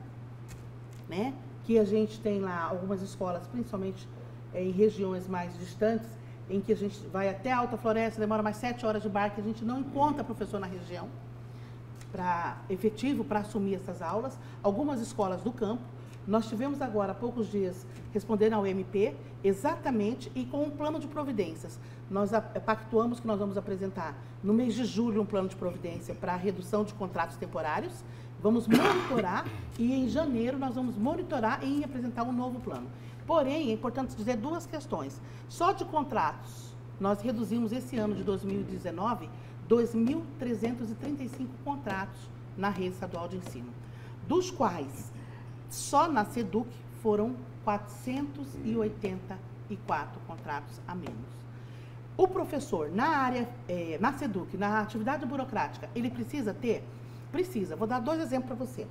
S2: né, que a gente tem lá algumas escolas, principalmente em regiões mais distantes, em que a gente vai até a Alta Floresta, demora mais 7 horas de barco, a gente não encontra professor na região efetivo para assumir essas aulas. Algumas escolas do campo. Nós tivemos agora, há poucos dias, respondendo ao MP, exatamente, e com um plano de providências. Nós pactuamos que nós vamos apresentar, no mês de julho, um plano de providência para a redução de contratos temporários. Vamos monitorar e, em janeiro, nós vamos monitorar e apresentar um novo plano. Porém, é importante dizer duas questões. Só de contratos, nós reduzimos esse ano de 2019, 2.335 contratos na rede estadual de ensino, dos quais, só na SEDUC, foram 484 contratos a menos. O professor, na área, na SEDUC, na atividade burocrática, ele precisa ter? Precisa. Vou dar 2 exemplos para você.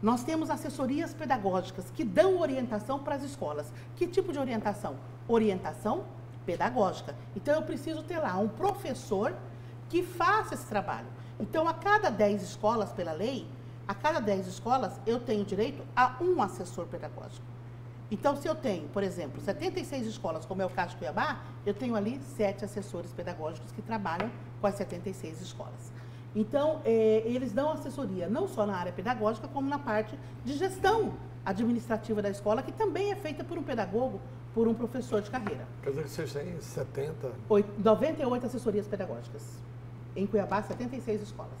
S2: Nós temos assessorias pedagógicas que dão orientação para as escolas. Que tipo de orientação? Orientação pedagógica. Então, eu preciso ter lá um professor que faça esse trabalho. Então, a cada 10 escolas, pela lei, a cada 10 escolas, eu tenho direito a um assessor pedagógico. Então, se eu tenho, por exemplo, 76 escolas, como é o caso de Cuiabá, eu tenho ali 7 assessores pedagógicos que trabalham com as 76 escolas. Então, eles dão assessoria não só na área pedagógica, como na parte de gestão administrativa da escola, que também é feita por um pedagogo, por um professor de carreira.
S3: Quer dizer que vocês têm
S2: 98 assessorias pedagógicas. Em Cuiabá, 76 escolas.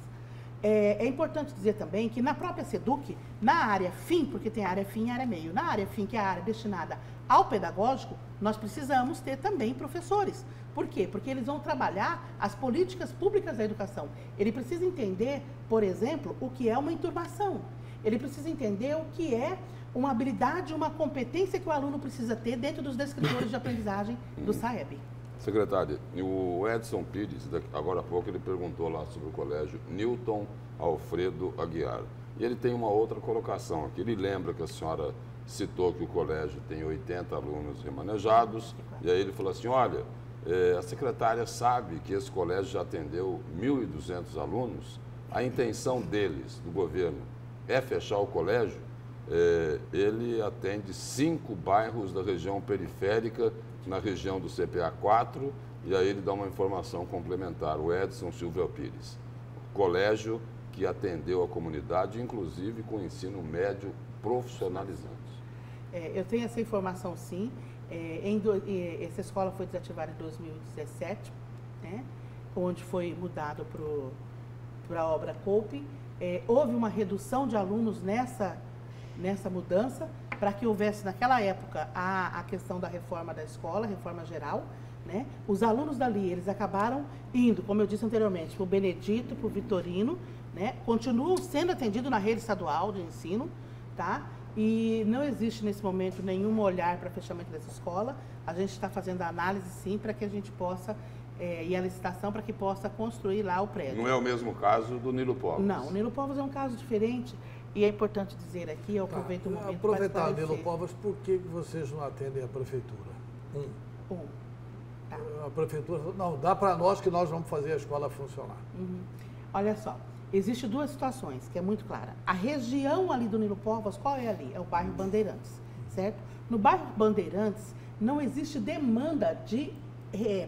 S2: É importante dizer também que na própria SEDUC, na área fim, porque tem a área fim e a área meio, na área fim, que é a área destinada ao pedagógico, nós precisamos ter também professores. Por quê? Porque eles vão trabalhar as políticas públicas da educação. Ele precisa entender, por exemplo, o que é uma enturmação. Ele precisa entender o que é uma habilidade, uma competência que o aluno precisa ter dentro dos descritores de aprendizagem do SAEB.
S1: Secretária, o Edson Pires, agora há pouco, ele perguntou lá sobre o colégio Newton Alfredo Aguiar. E ele tem uma outra colocação aqui. Ele lembra que a senhora citou que o colégio tem 80 alunos remanejados. E aí ele falou assim, olha, a secretária sabe que esse colégio já atendeu 1.200 alunos. A intenção deles, do governo, é fechar o colégio. Ele atende 5 bairros da região periférica, na região do CPA 4, e aí ele dá uma informação complementar, o Edson Silva Pires. Colégio que atendeu a comunidade, inclusive com ensino médio profissionalizante.
S2: Eu tenho essa informação, sim. Essa escola foi desativada em 2017, né, onde foi mudado para a obra COPE. Houve uma redução de alunos nessa mudança, para que houvesse naquela época a questão da reforma da escola, reforma geral, né? Os alunos dali, eles acabaram indo, como eu disse anteriormente, para o Benedito, para o Vitorino, né? Continuam sendo atendidos na rede estadual de ensino, tá? E não existe nesse momento nenhum olhar para fechamento dessa escola. A gente está fazendo a análise, sim, para que a gente possa, e a licitação para que possa construir lá o prédio.
S1: Não é o mesmo caso do Nilo Povos?
S2: Não, o Nilo Povos é um caso diferente. E é importante dizer aqui, eu aproveito o momento para
S3: aproveitar, Nilo Povos, por que vocês não atendem a prefeitura?
S2: Tá.
S3: A prefeitura, não, dá para nós que nós vamos fazer a escola funcionar.
S2: Olha só, existem 2 situações, que é muito clara. A região ali do Nilo Povos, qual é ali? É o bairro Bandeirantes, certo? No bairro Bandeirantes, não existe demanda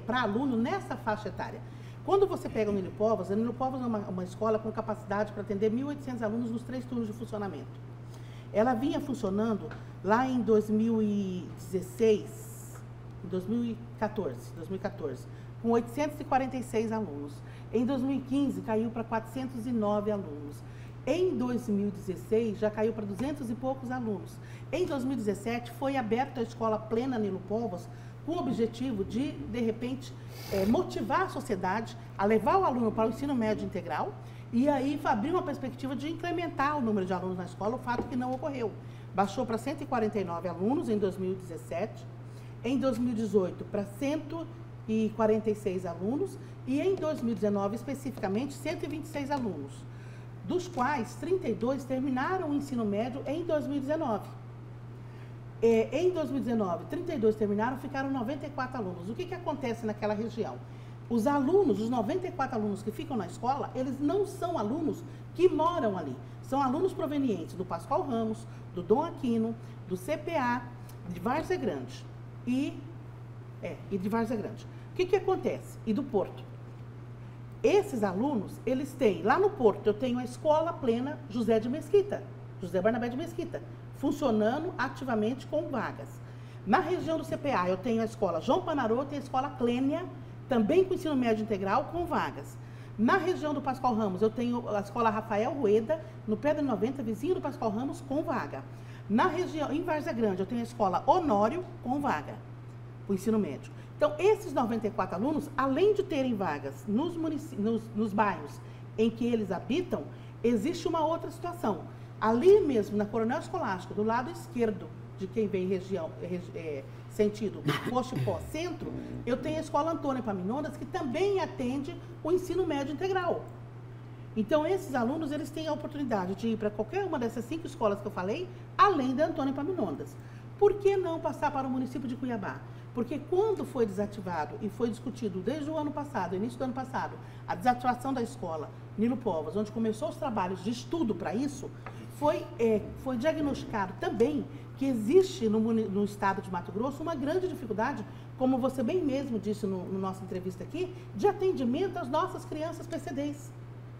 S2: para aluno nessa faixa etária. Quando você pega o Nilo Povos é uma escola com capacidade para atender 1.800 alunos nos 3 turnos de funcionamento. Ela vinha funcionando lá em 2014, com 846 alunos. Em 2015, caiu para 409 alunos. Em 2016, já caiu para 200 e poucos alunos. Em 2017, foi aberta a escola plena Nilo Povos, com o objetivo de repente, motivar a sociedade a levar o aluno para o ensino médio integral e aí abrir uma perspectiva de incrementar o número de alunos na escola, o fato que não ocorreu. Baixou para 149 alunos em 2017, em 2018 para 146 alunos e em 2019, especificamente, 126 alunos, dos quais 32 terminaram o ensino médio em 2019. Em 2019, 32 terminaram, ficaram 94 alunos. O que acontece naquela região? Os alunos, os 94 alunos que ficam na escola, eles não são alunos que moram ali. São alunos provenientes do Pascoal Ramos, do Dom Aquino, do CPA de Várzea Grande e de Várzea Grande. O que acontece? E do Porto. Esses alunos, eles têm, lá no Porto, eu tenho a Escola Plena José Barnabé de Mesquita, funcionando ativamente com vagas. Na região do CPA, eu tenho a Escola João Panarô, tenho a Escola Clênia, também com ensino médio integral, com vagas. Na região do Pascoal Ramos, eu tenho a Escola Rafael Rueda, no Pedra 90, vizinho do Pascoal Ramos, com vaga. Na região, em Várzea Grande, eu tenho a Escola Honório, com vaga, o ensino médio. Então, esses 94 alunos, além de terem vagas nos bairros em que eles habitam, existe uma outra situação. Ali mesmo, na Coronel Escolástico, do lado esquerdo de quem vem sentido Cochipó Centro, eu tenho a Escola Antônio Epaminondas, que também atende o ensino médio integral. Então, esses alunos, eles têm a oportunidade de ir para qualquer uma dessas 5 escolas que eu falei, além da Antônio Epaminondas. Por que não passar para o município de Cuiabá? Porque quando foi desativado e foi discutido desde o ano passado, início do ano passado, a desativação da escola Nilo Povas, onde começou os trabalhos de estudo para isso, foi diagnosticado também que existe no estado de Mato Grosso uma grande dificuldade, como você bem mesmo disse no nossa entrevista aqui, de atendimento às nossas crianças PCDs,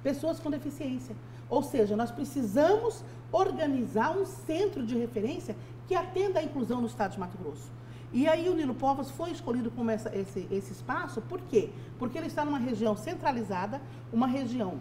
S2: pessoas com deficiência. Ou seja, nós precisamos organizar um centro de referência que atenda à inclusão no estado de Mato Grosso. E aí o Nilo Povas foi escolhido como esse espaço, por quê? Porque ele está numa região centralizada, uma região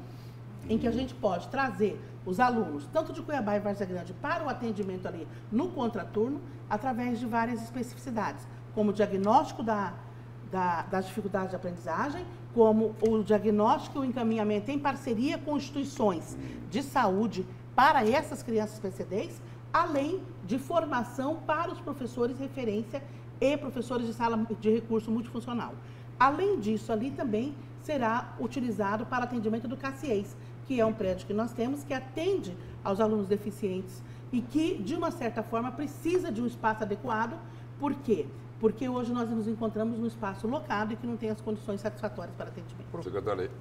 S2: em que a gente pode trazer os alunos, tanto de Cuiabá e Várzea Grande, para o atendimento ali no contraturno, através de várias especificidades, como o diagnóstico das dificuldades de aprendizagem, como o diagnóstico e o encaminhamento em parceria com instituições de saúde para essas crianças PCDs, além de formação para os professores referência e professores de sala de recurso multifuncional. Além disso, ali também será utilizado para atendimento do CACIES, que é um prédio que nós temos, que atende aos alunos deficientes e que, de uma certa forma, precisa de um espaço adequado. Por quê? Porque hoje nós nos encontramos num espaço locado e que não tem as condições satisfatórias para atendimento.
S1: Secretária,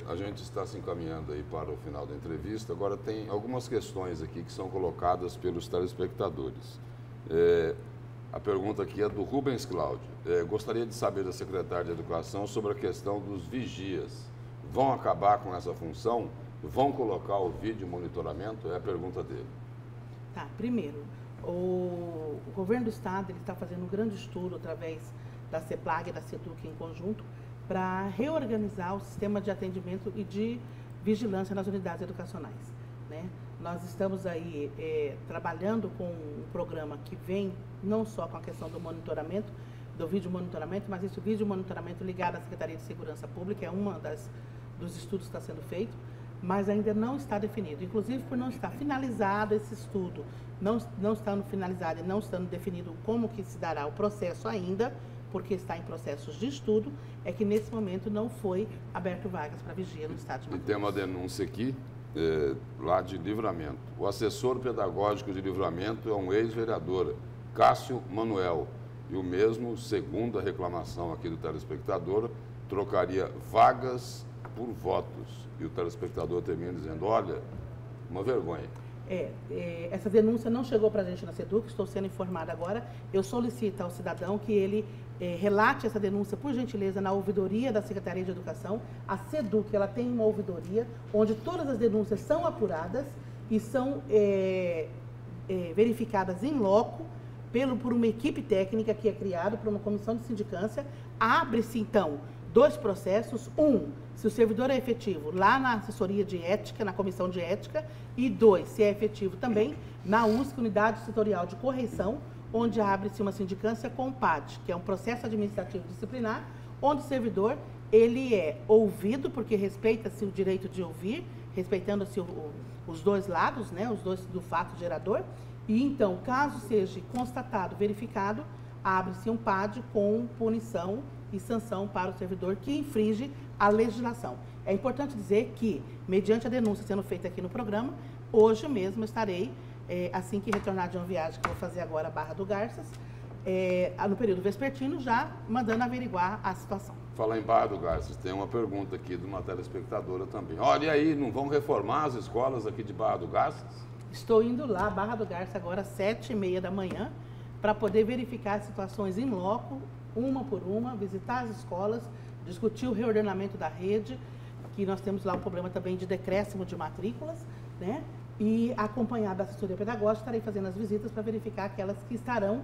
S1: a gente está se encaminhando aí para o final da entrevista. Agora tem algumas questões aqui que são colocadas pelos telespectadores. A pergunta aqui é do Rubens Cláudio. Gostaria de saber da secretária de Educação sobre a questão dos vigias. Vão acabar com essa função? Vão colocar o vídeo monitoramento? É a pergunta dele.
S2: Tá, primeiro, o governo do estado está fazendo um grande estudo através da CEPLAG e da SEDUC em conjunto para reorganizar o sistema de atendimento e de vigilância nas unidades educacionais, né? Nós estamos aí trabalhando com um programa que vem não só com a questão do monitoramento, do vídeo monitoramento, mas esse vídeo monitoramento ligado à Secretaria de Segurança Pública é uma dos estudos que está sendo feito, mas ainda não está definido. Inclusive, por não estar finalizado esse estudo, não estando finalizado e não estando definido como que se dará o processo ainda, porque está em processos de estudo, é que nesse momento não foi aberto vagas para vigia no estado de Mato Grosso.
S1: E tem uma denúncia aqui, lá de Livramento. O assessor pedagógico de Livramento é um ex-vereador, Cássio Manuel, e o mesmo, segundo a reclamação aqui do telespectador, trocaria vagas por votos. E o telespectador termina dizendo, olha, uma vergonha.
S2: Essa denúncia não chegou para a gente na SEDUC, estou sendo informada agora. Eu solicito ao cidadão que ele relate essa denúncia, por gentileza, na ouvidoria da Secretaria de Educação. A SEDUC, ela tem uma ouvidoria onde todas as denúncias são apuradas e são verificadas em loco por uma equipe técnica que é criada por uma comissão de sindicância. Abre-se, então, 2 processos. Se o servidor é efetivo lá na assessoria de ética, na comissão de ética, e 2, se é efetivo também na USC, Unidade Setorial de Correição, onde abre-se uma sindicância com o PAD, que é um processo administrativo disciplinar, onde o servidor ele é ouvido, porque respeita-se o direito de ouvir, respeitando-se os 2 lados, né, os 2 do fato gerador, e então, caso seja constatado, verificado, abre-se um PAD com punição e sanção para o servidor que infringe a legislação. É importante dizer que, mediante a denúncia sendo feita aqui no programa, hoje mesmo estarei, assim que retornar de uma viagem que eu vou fazer agora a Barra do Garças, no período vespertino, já mandando averiguar a situação.
S1: Falar em Barra do Garças, tem uma pergunta aqui de uma telespectadora também. Olha, e aí, não vão reformar as escolas aqui de Barra do Garças?
S2: Estou indo lá, Barra do Garça, agora às 7h30 da manhã, para poder verificar as situações em loco, uma por uma, visitar as escolas, discutir o reordenamento da rede, que nós temos lá um problema também de decréscimo de matrículas, né? E acompanhar da assessoria pedagógica, estarei fazendo as visitas para verificar aquelas que estarão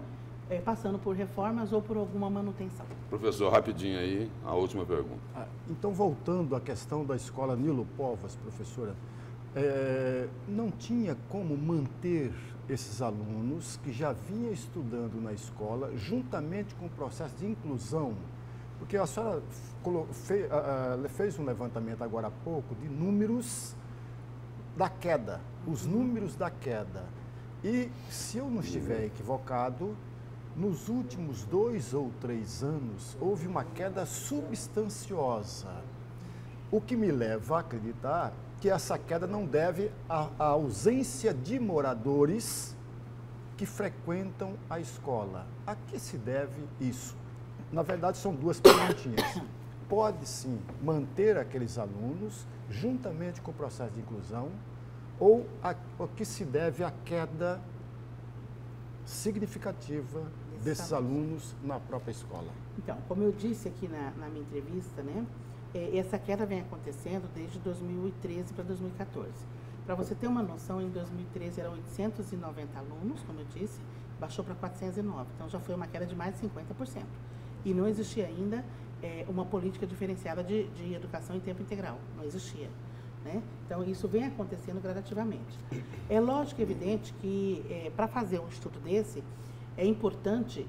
S2: passando por reformas ou por alguma manutenção.
S1: Professor, rapidinho aí, a última pergunta.
S4: Então, voltando à questão da escola Nilo Povas, professora, não tinha como manter esses alunos que já vinham estudando na escola, juntamente com o processo de inclusão, porque a senhora fez um levantamento agora há pouco de números da queda, os números da queda. E, se eu não estiver equivocado, nos últimos 2 ou 3 anos, houve uma queda substanciosa, o que me leva a acreditar que essa queda não deve à ausência de moradores que frequentam a escola. A que se deve isso? Na verdade, são 2 perguntinhas. Pode, sim, manter aqueles alunos, juntamente com o processo de inclusão, ou a que se deve à queda significativa desses alunos na própria escola?
S2: Então, como eu disse aqui na minha entrevista, né, essa queda vem acontecendo desde 2013 para 2014. Para você ter uma noção, em 2013 eram 890 alunos, como eu disse, baixou para 409. Então, já foi uma queda de mais de 50%. E não existia ainda uma política diferenciada de educação em tempo integral. Não existia. Né? Então, isso vem acontecendo gradativamente. É lógico e evidente que, para fazer um estudo desse, é importante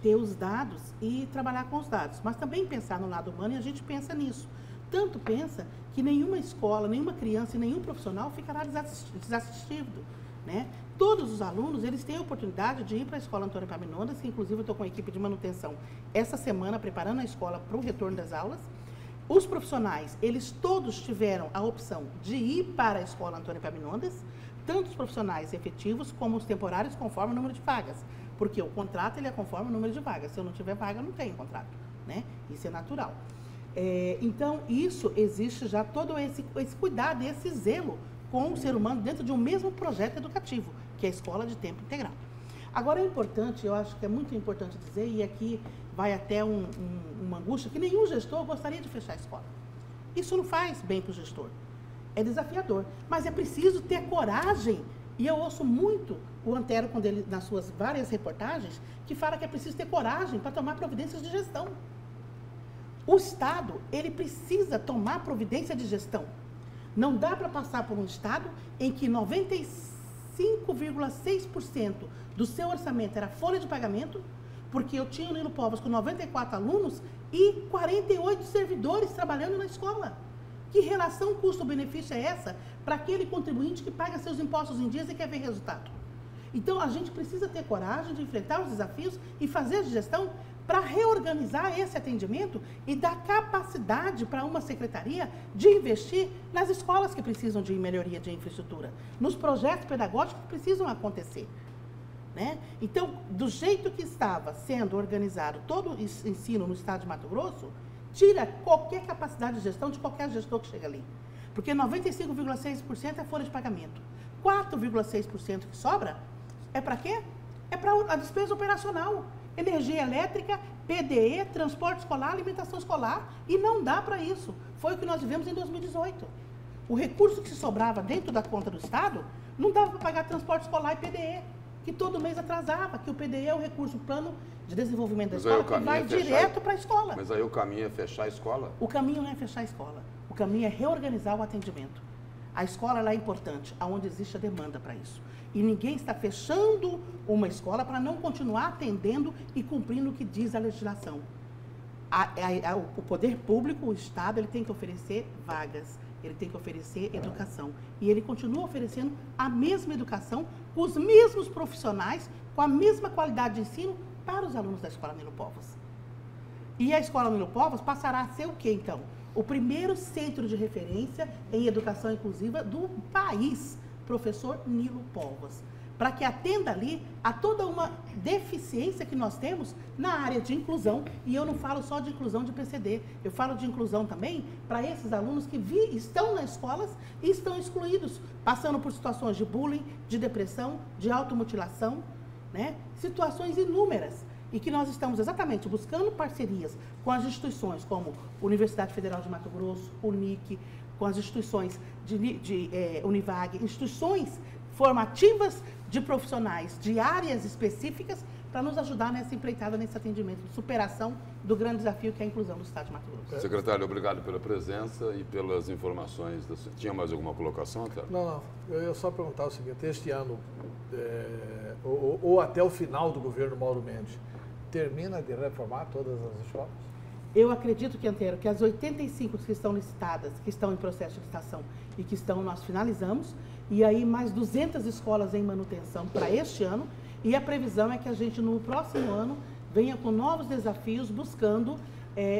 S2: ter os dados e trabalhar com os dados, mas também pensar no lado humano, e a gente pensa nisso. Tanto pensa que nenhuma escola, nenhuma criança e nenhum profissional ficará desassistido. Né? Todos os alunos, eles têm a oportunidade de ir para a escola Antônio Epaminondas, que inclusive eu estou com a equipe de manutenção essa semana, preparando a escola para o retorno das aulas. Os profissionais, eles todos tiveram a opção de ir para a escola Antônio Epaminondas, tanto os profissionais efetivos como os temporários, conforme o número de vagas. Porque o contrato, ele é conforme o número de vagas. Se eu não tiver vaga, não tenho contrato. Né? Isso é natural. Então, isso existe já todo esse cuidado, esse zelo com o ser humano dentro de um mesmo projeto educativo, que é a escola de tempo integral. Agora, é importante, eu acho que é muito importante dizer, e aqui vai até uma angústia, que nenhum gestor gostaria de fechar a escola. Isso não faz bem para o gestor. É desafiador. Mas é preciso ter coragem. E eu ouço muito o Antero, quando ele, nas suas várias reportagens, que fala que é preciso ter coragem para tomar providências de gestão. O Estado, ele precisa tomar providência de gestão. Não dá para passar por um Estado em que 95,6% do seu orçamento era folha de pagamento, porque eu tinha o Nilo Povas com 94 alunos e 48 servidores trabalhando na escola. Que relação custo-benefício é essa para aquele contribuinte que paga seus impostos em dias e quer ver resultado? Então, a gente precisa ter coragem de enfrentar os desafios e fazer a gestão para reorganizar esse atendimento e dar capacidade para uma secretaria de investir nas escolas que precisam de melhoria de infraestrutura, nos projetos pedagógicos que precisam acontecer. Né? Então, do jeito que estava sendo organizado todo o ensino no estado de Mato Grosso, tira qualquer capacidade de gestão de qualquer gestor que chega ali. Porque 95,6% é folha de pagamento. 4,6% que sobra é para quê? É para a despesa operacional. Energia elétrica, PDE, transporte escolar, alimentação escolar. E não dá para isso. Foi o que nós vivemos em 2018. O recurso que se sobrava dentro da conta do Estado não dava para pagar transporte escolar e PDE, que todo mês atrasava, que o PDE é o recurso plano de desenvolvimento da escola, que vai direto para a escola.
S1: Mas aí o caminho é fechar a escola?
S2: O caminho não é fechar a escola. O caminho é reorganizar o atendimento. A escola ela é importante, aonde existe a demanda para isso. E ninguém está fechando uma escola para não continuar atendendo e cumprindo o que diz a legislação. O poder público, o Estado, ele tem que oferecer vagas, ele tem que oferecer educação. E ele continua oferecendo a mesma educação, com os mesmos profissionais, com a mesma qualidade de ensino para os alunos da Escola Nilo Povas. E a Escola Nilo Povas passará a ser o quê, então? O primeiro centro de referência em educação inclusiva do país, professor Nilo Povas. para que atenda ali a toda uma deficiência que nós temos na área de inclusão. E eu não falo só de inclusão de PCD, eu falo de inclusão também para esses alunos que estão nas escolas e estão excluídos, passando por situações de bullying, de depressão, de automutilação, né? Situações inúmeras. E que nós estamos exatamente buscando parcerias com as instituições como Universidade Federal de Mato Grosso, UNIC, com as instituições de Univag, instituições formativas de profissionais de áreas específicas para nos ajudar nessa empreitada, nesse atendimento de superação do grande desafio que é a inclusão do Estado de Mato Grosso.
S1: Secretário, obrigado pela presença e pelas informações. Tinha mais alguma colocação, Antero?
S3: Não. Eu ia só perguntar o seguinte, este ano, ou até o final do governo Mauro Mendes, termina de reformar todas as escolas?
S2: Eu acredito, Antero, que as 85 que estão licitadas, que estão em processo de licitação e que nós finalizamos, e aí mais 200 escolas em manutenção para este ano, e a previsão é que a gente no próximo ano venha com novos desafios buscando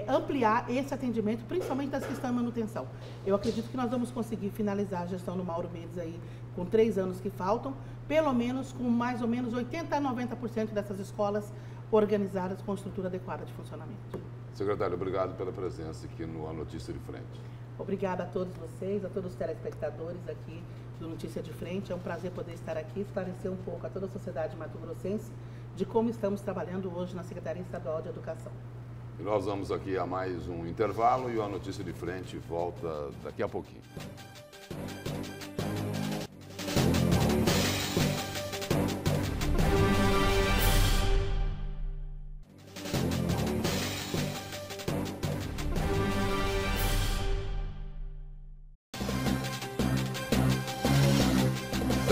S2: ampliar esse atendimento, principalmente das que estão em manutenção. Eu acredito que nós vamos conseguir finalizar a gestão do Mauro Mendes aí com 3 anos que faltam, pelo menos com mais ou menos 80% a 90% dessas escolas organizadas com estrutura adequada de funcionamento.
S1: Secretário, obrigado pela presença aqui no A Notícia de Frente.
S2: Obrigada a todos vocês, a todos os telespectadores aqui do Notícia de Frente. É um prazer poder estar aqui e esclarecer um pouco a toda a sociedade mato-grossense de como estamos trabalhando hoje na Secretaria Estadual de Educação.
S1: E nós vamos aqui a mais um intervalo e o A Notícia de Frente volta daqui a pouquinho.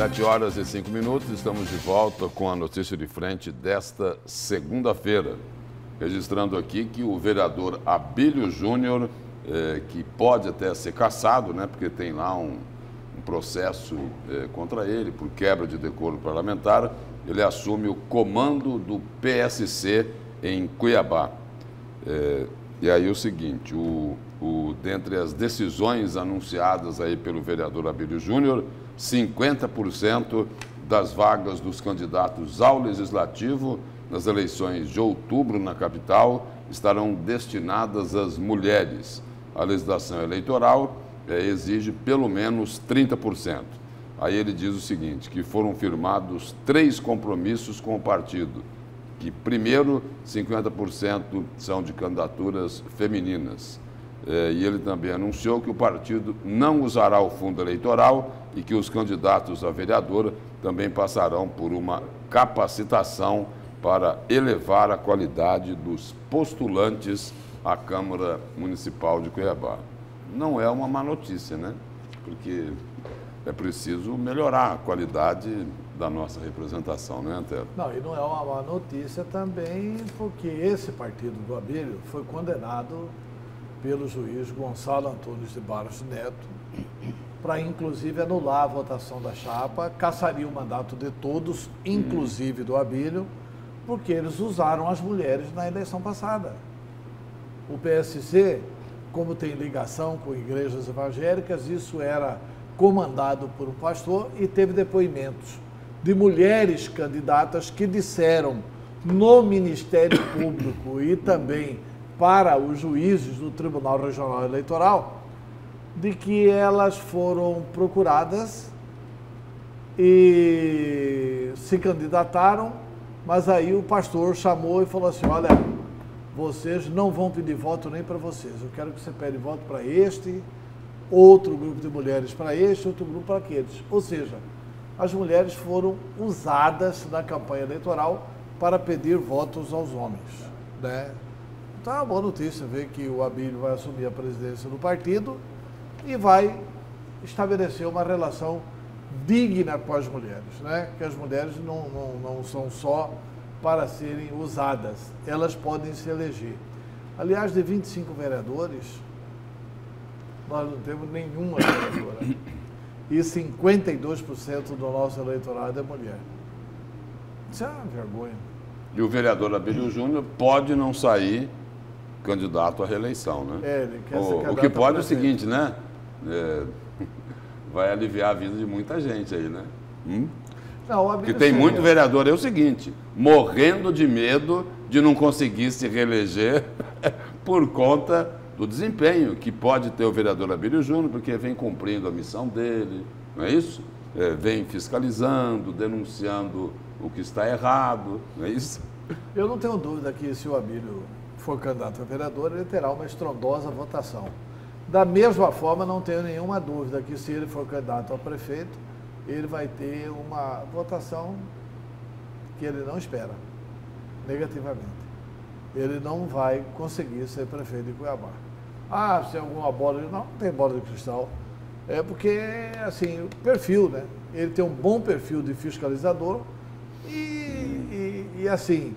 S1: 7h05, estamos de volta com a Notícia de Frente desta segunda-feira. Registrando aqui que o vereador Abílio Júnior, que pode até ser cassado, né, porque tem lá um processo contra ele por quebra de decoro parlamentar, ele assume o comando do PSC em Cuiabá. E aí o seguinte, dentre as decisões anunciadas aí pelo vereador Abílio Júnior, 50% das vagas dos candidatos ao Legislativo nas eleições de outubro na capital estarão destinadas às mulheres. A legislação eleitoral exige pelo menos 30%. Aí ele diz o seguinte, que foram firmados 3 compromissos com o partido, que primeiro 50% são de candidaturas femininas. E ele também anunciou que o partido não usará o fundo eleitoral e que os candidatos a vereador também passarão por uma capacitação para elevar a qualidade dos postulantes à Câmara Municipal de Cuiabá. Não é uma má notícia, né? Porque é preciso melhorar a qualidade da nossa representação, né, Antero?
S3: Não, e não é uma má notícia também porque esse partido do Abílio foi condenado pelo juiz Gonçalo Antunes de Barros Neto para, inclusive, anular a votação da chapa, cassaria o mandato de todos, inclusive do Abílio, porque eles usaram as mulheres na eleição passada. O PSC, como tem ligação com igrejas evangélicas, isso era comandado por um pastor e teve depoimentos de mulheres candidatas que disseram no Ministério Público e também para os juízes do Tribunal Regional Eleitoral, de que elas foram procuradas e se candidataram, mas aí o pastor chamou e falou assim, olha, vocês não vão pedir voto nem para vocês, eu quero que você pede voto para este, outro grupo de mulheres para este, outro grupo para aqueles. Ou seja, as mulheres foram usadas na campanha eleitoral para pedir votos aos homens, né? Então é uma boa notícia ver que o Abílio vai assumir a presidência do partido e vai estabelecer uma relação digna com as mulheres, né? Que as mulheres não são só para serem usadas, elas podem se eleger. Aliás, de 25 vereadores, nós não temos nenhuma vereadora. E 52% do nosso eleitorado é mulher. Isso é uma vergonha.
S1: E o vereador Abílio Júnior pode não sair candidato à reeleição, né?
S3: Ele quer ser
S1: o que pode é o seguinte, né? Vai aliviar a vida de muita gente aí, né?
S3: Não,
S1: Porque tem muito vereador, é o seguinte, morrendo de medo de não conseguir se reeleger por conta do desempenho que pode ter o vereador Abílio Júnior, porque vem cumprindo a missão dele, não é isso? Vem fiscalizando, denunciando o que está errado, não é isso?
S3: Eu não tenho dúvida que se o Abílio for candidato a vereador, ele terá uma estrondosa votação. Da mesma forma, não tenho nenhuma dúvida que se ele for candidato a prefeito, ele vai ter uma votação que ele não espera, negativamente. Ele não vai conseguir ser prefeito de Cuiabá. Ah, se tem alguma bola de... Não tem bola de cristal. É porque, assim, o perfil, né? Ele tem um bom perfil de fiscalizador e assim,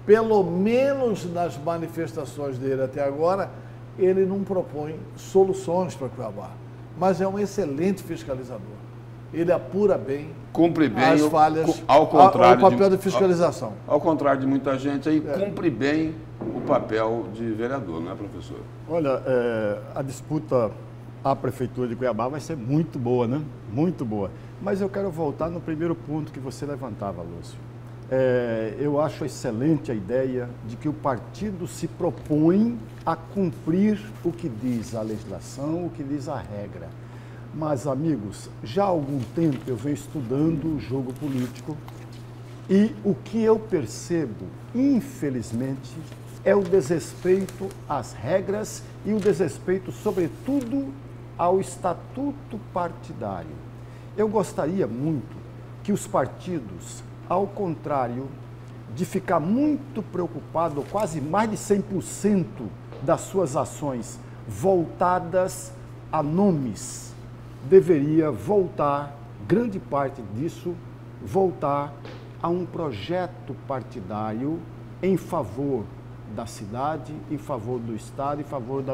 S3: pelo menos nas manifestações dele até agora, ele não propõe soluções para Cuiabá. Mas é um excelente fiscalizador. Ele apura bem,
S1: cumpre bem
S3: as falhas,
S1: ao contrário
S3: o papel de fiscalização.
S1: Ao contrário de muita gente, aí cumpre bem o papel de vereador, não é, professor?
S4: Olha, a disputa à Prefeitura de Cuiabá vai ser muito boa, né? Muito boa. Mas eu quero voltar no primeiro ponto que você levantava, Lúcio. Eu acho excelente a ideia de que o partido se propõe a cumprir o que diz a legislação, o que diz a regra. Mas, amigos, já há algum tempo eu venho estudando o jogo político e o que eu percebo, infelizmente, é o desrespeito às regras e o desrespeito, sobretudo, ao estatuto partidário. Eu gostaria muito que os partidos, ao contrário de ficar muito preocupado, quase mais de 100% das suas ações voltadas a nomes, deveria voltar, grande parte disso, voltar a um projeto partidário em favor da cidade, em favor do Estado, em favor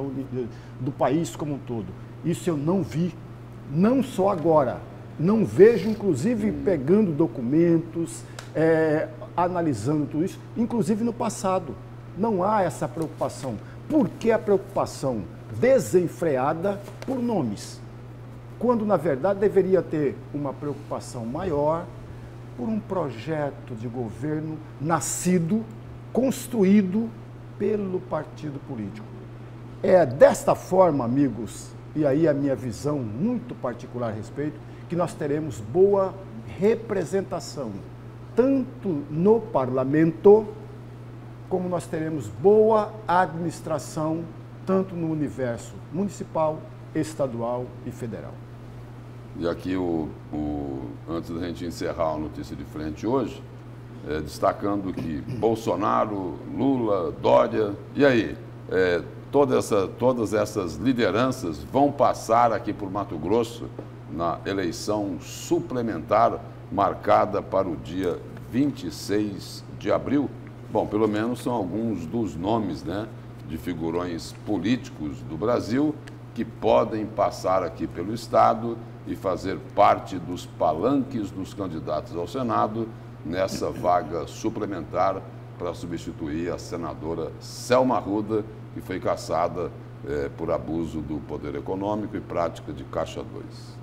S4: do país como um todo. Isso eu não vi, não só agora, não vejo, inclusive, pegando documentos, analisando tudo isso, inclusive no passado. Não há essa preocupação. Por que a preocupação desenfreada por nomes? Quando, na verdade, deveria ter uma preocupação maior por um projeto de governo nascido, construído pelo partido político. É desta forma, amigos, e aí a minha visão muito particular a respeito, que nós teremos boa representação, tanto no parlamento, como nós teremos boa administração, tanto no universo municipal, estadual e federal.
S1: E aqui, antes da gente encerrar a notícia de frente hoje, destacando que Bolsonaro, Lula, Dória, e aí? Todas essas lideranças vão passar aqui por Mato Grosso na eleição suplementar marcada para o dia 26 de abril. Bom, pelo menos são alguns dos nomes, né, de figurões políticos do Brasil que podem passar aqui pelo Estado e fazer parte dos palanques dos candidatos ao Senado nessa vaga suplementar para substituir a senadora Selma Arruda, que foi cassada por abuso do poder econômico e prática de Caixa 2.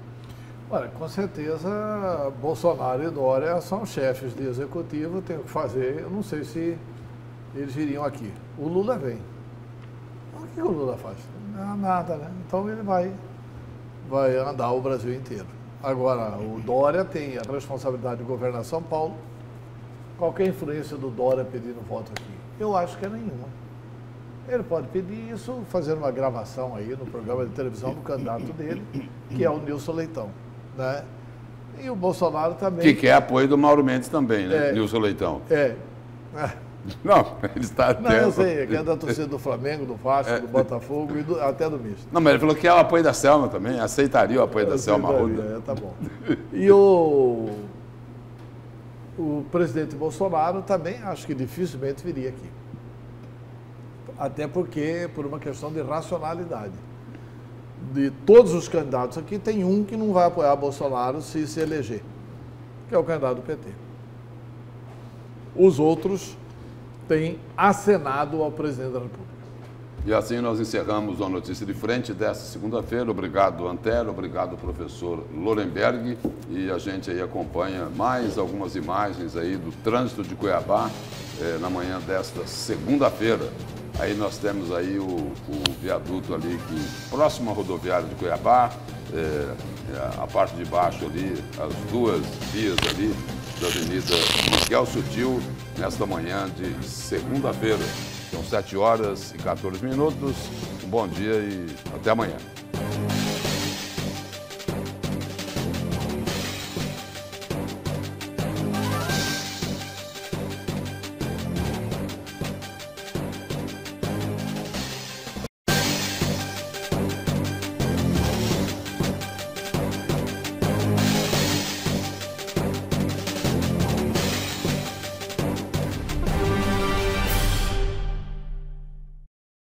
S3: Olha, com certeza, Bolsonaro e Dória são chefes de executivo, tem o que fazer, eu não sei se eles iriam aqui. O Lula vem. O que o Lula faz? Nada, né? Então ele vai andar o Brasil inteiro. Agora, o Dória tem a responsabilidade de governar São Paulo. Qualquer influência do Dória pedindo voto aqui? Eu acho que é nenhuma. Ele pode pedir isso fazendo uma gravação aí no programa de televisão do candidato dele, que é o Nilson Leitão, né? E o Bolsonaro também.
S1: Que quer apoio do Mauro Mendes também, né? Nilson Leitão. Não, ele está até...
S3: Não, eu sei, que é da torcida do Flamengo, do Vasco, do Botafogo e até do Misto.
S1: Não, mas ele falou que é o apoio da Selma também, aceitaria o apoio da Selma Arruda.
S3: Tá bom. E o presidente Bolsonaro também acho que dificilmente viria aqui. Até porque, por uma questão de racionalidade. De todos os candidatos aqui, tem um que não vai apoiar Bolsonaro se eleger, que é o candidato do PT. Os outros têm acenado ao presidente da República.
S1: E assim nós encerramos a Notícia de Frente desta segunda-feira. Obrigado, Antero. Obrigado, professor Lorenberg. E a gente aí acompanha mais algumas imagens aí do trânsito de Cuiabá na manhã desta segunda-feira. Aí nós temos aí o viaduto ali, próximo à rodoviária de Cuiabá, a parte de baixo ali, as duas vias ali da Avenida Miguel Sutil, nesta manhã de segunda-feira. São 7h14. Um bom dia e até amanhã.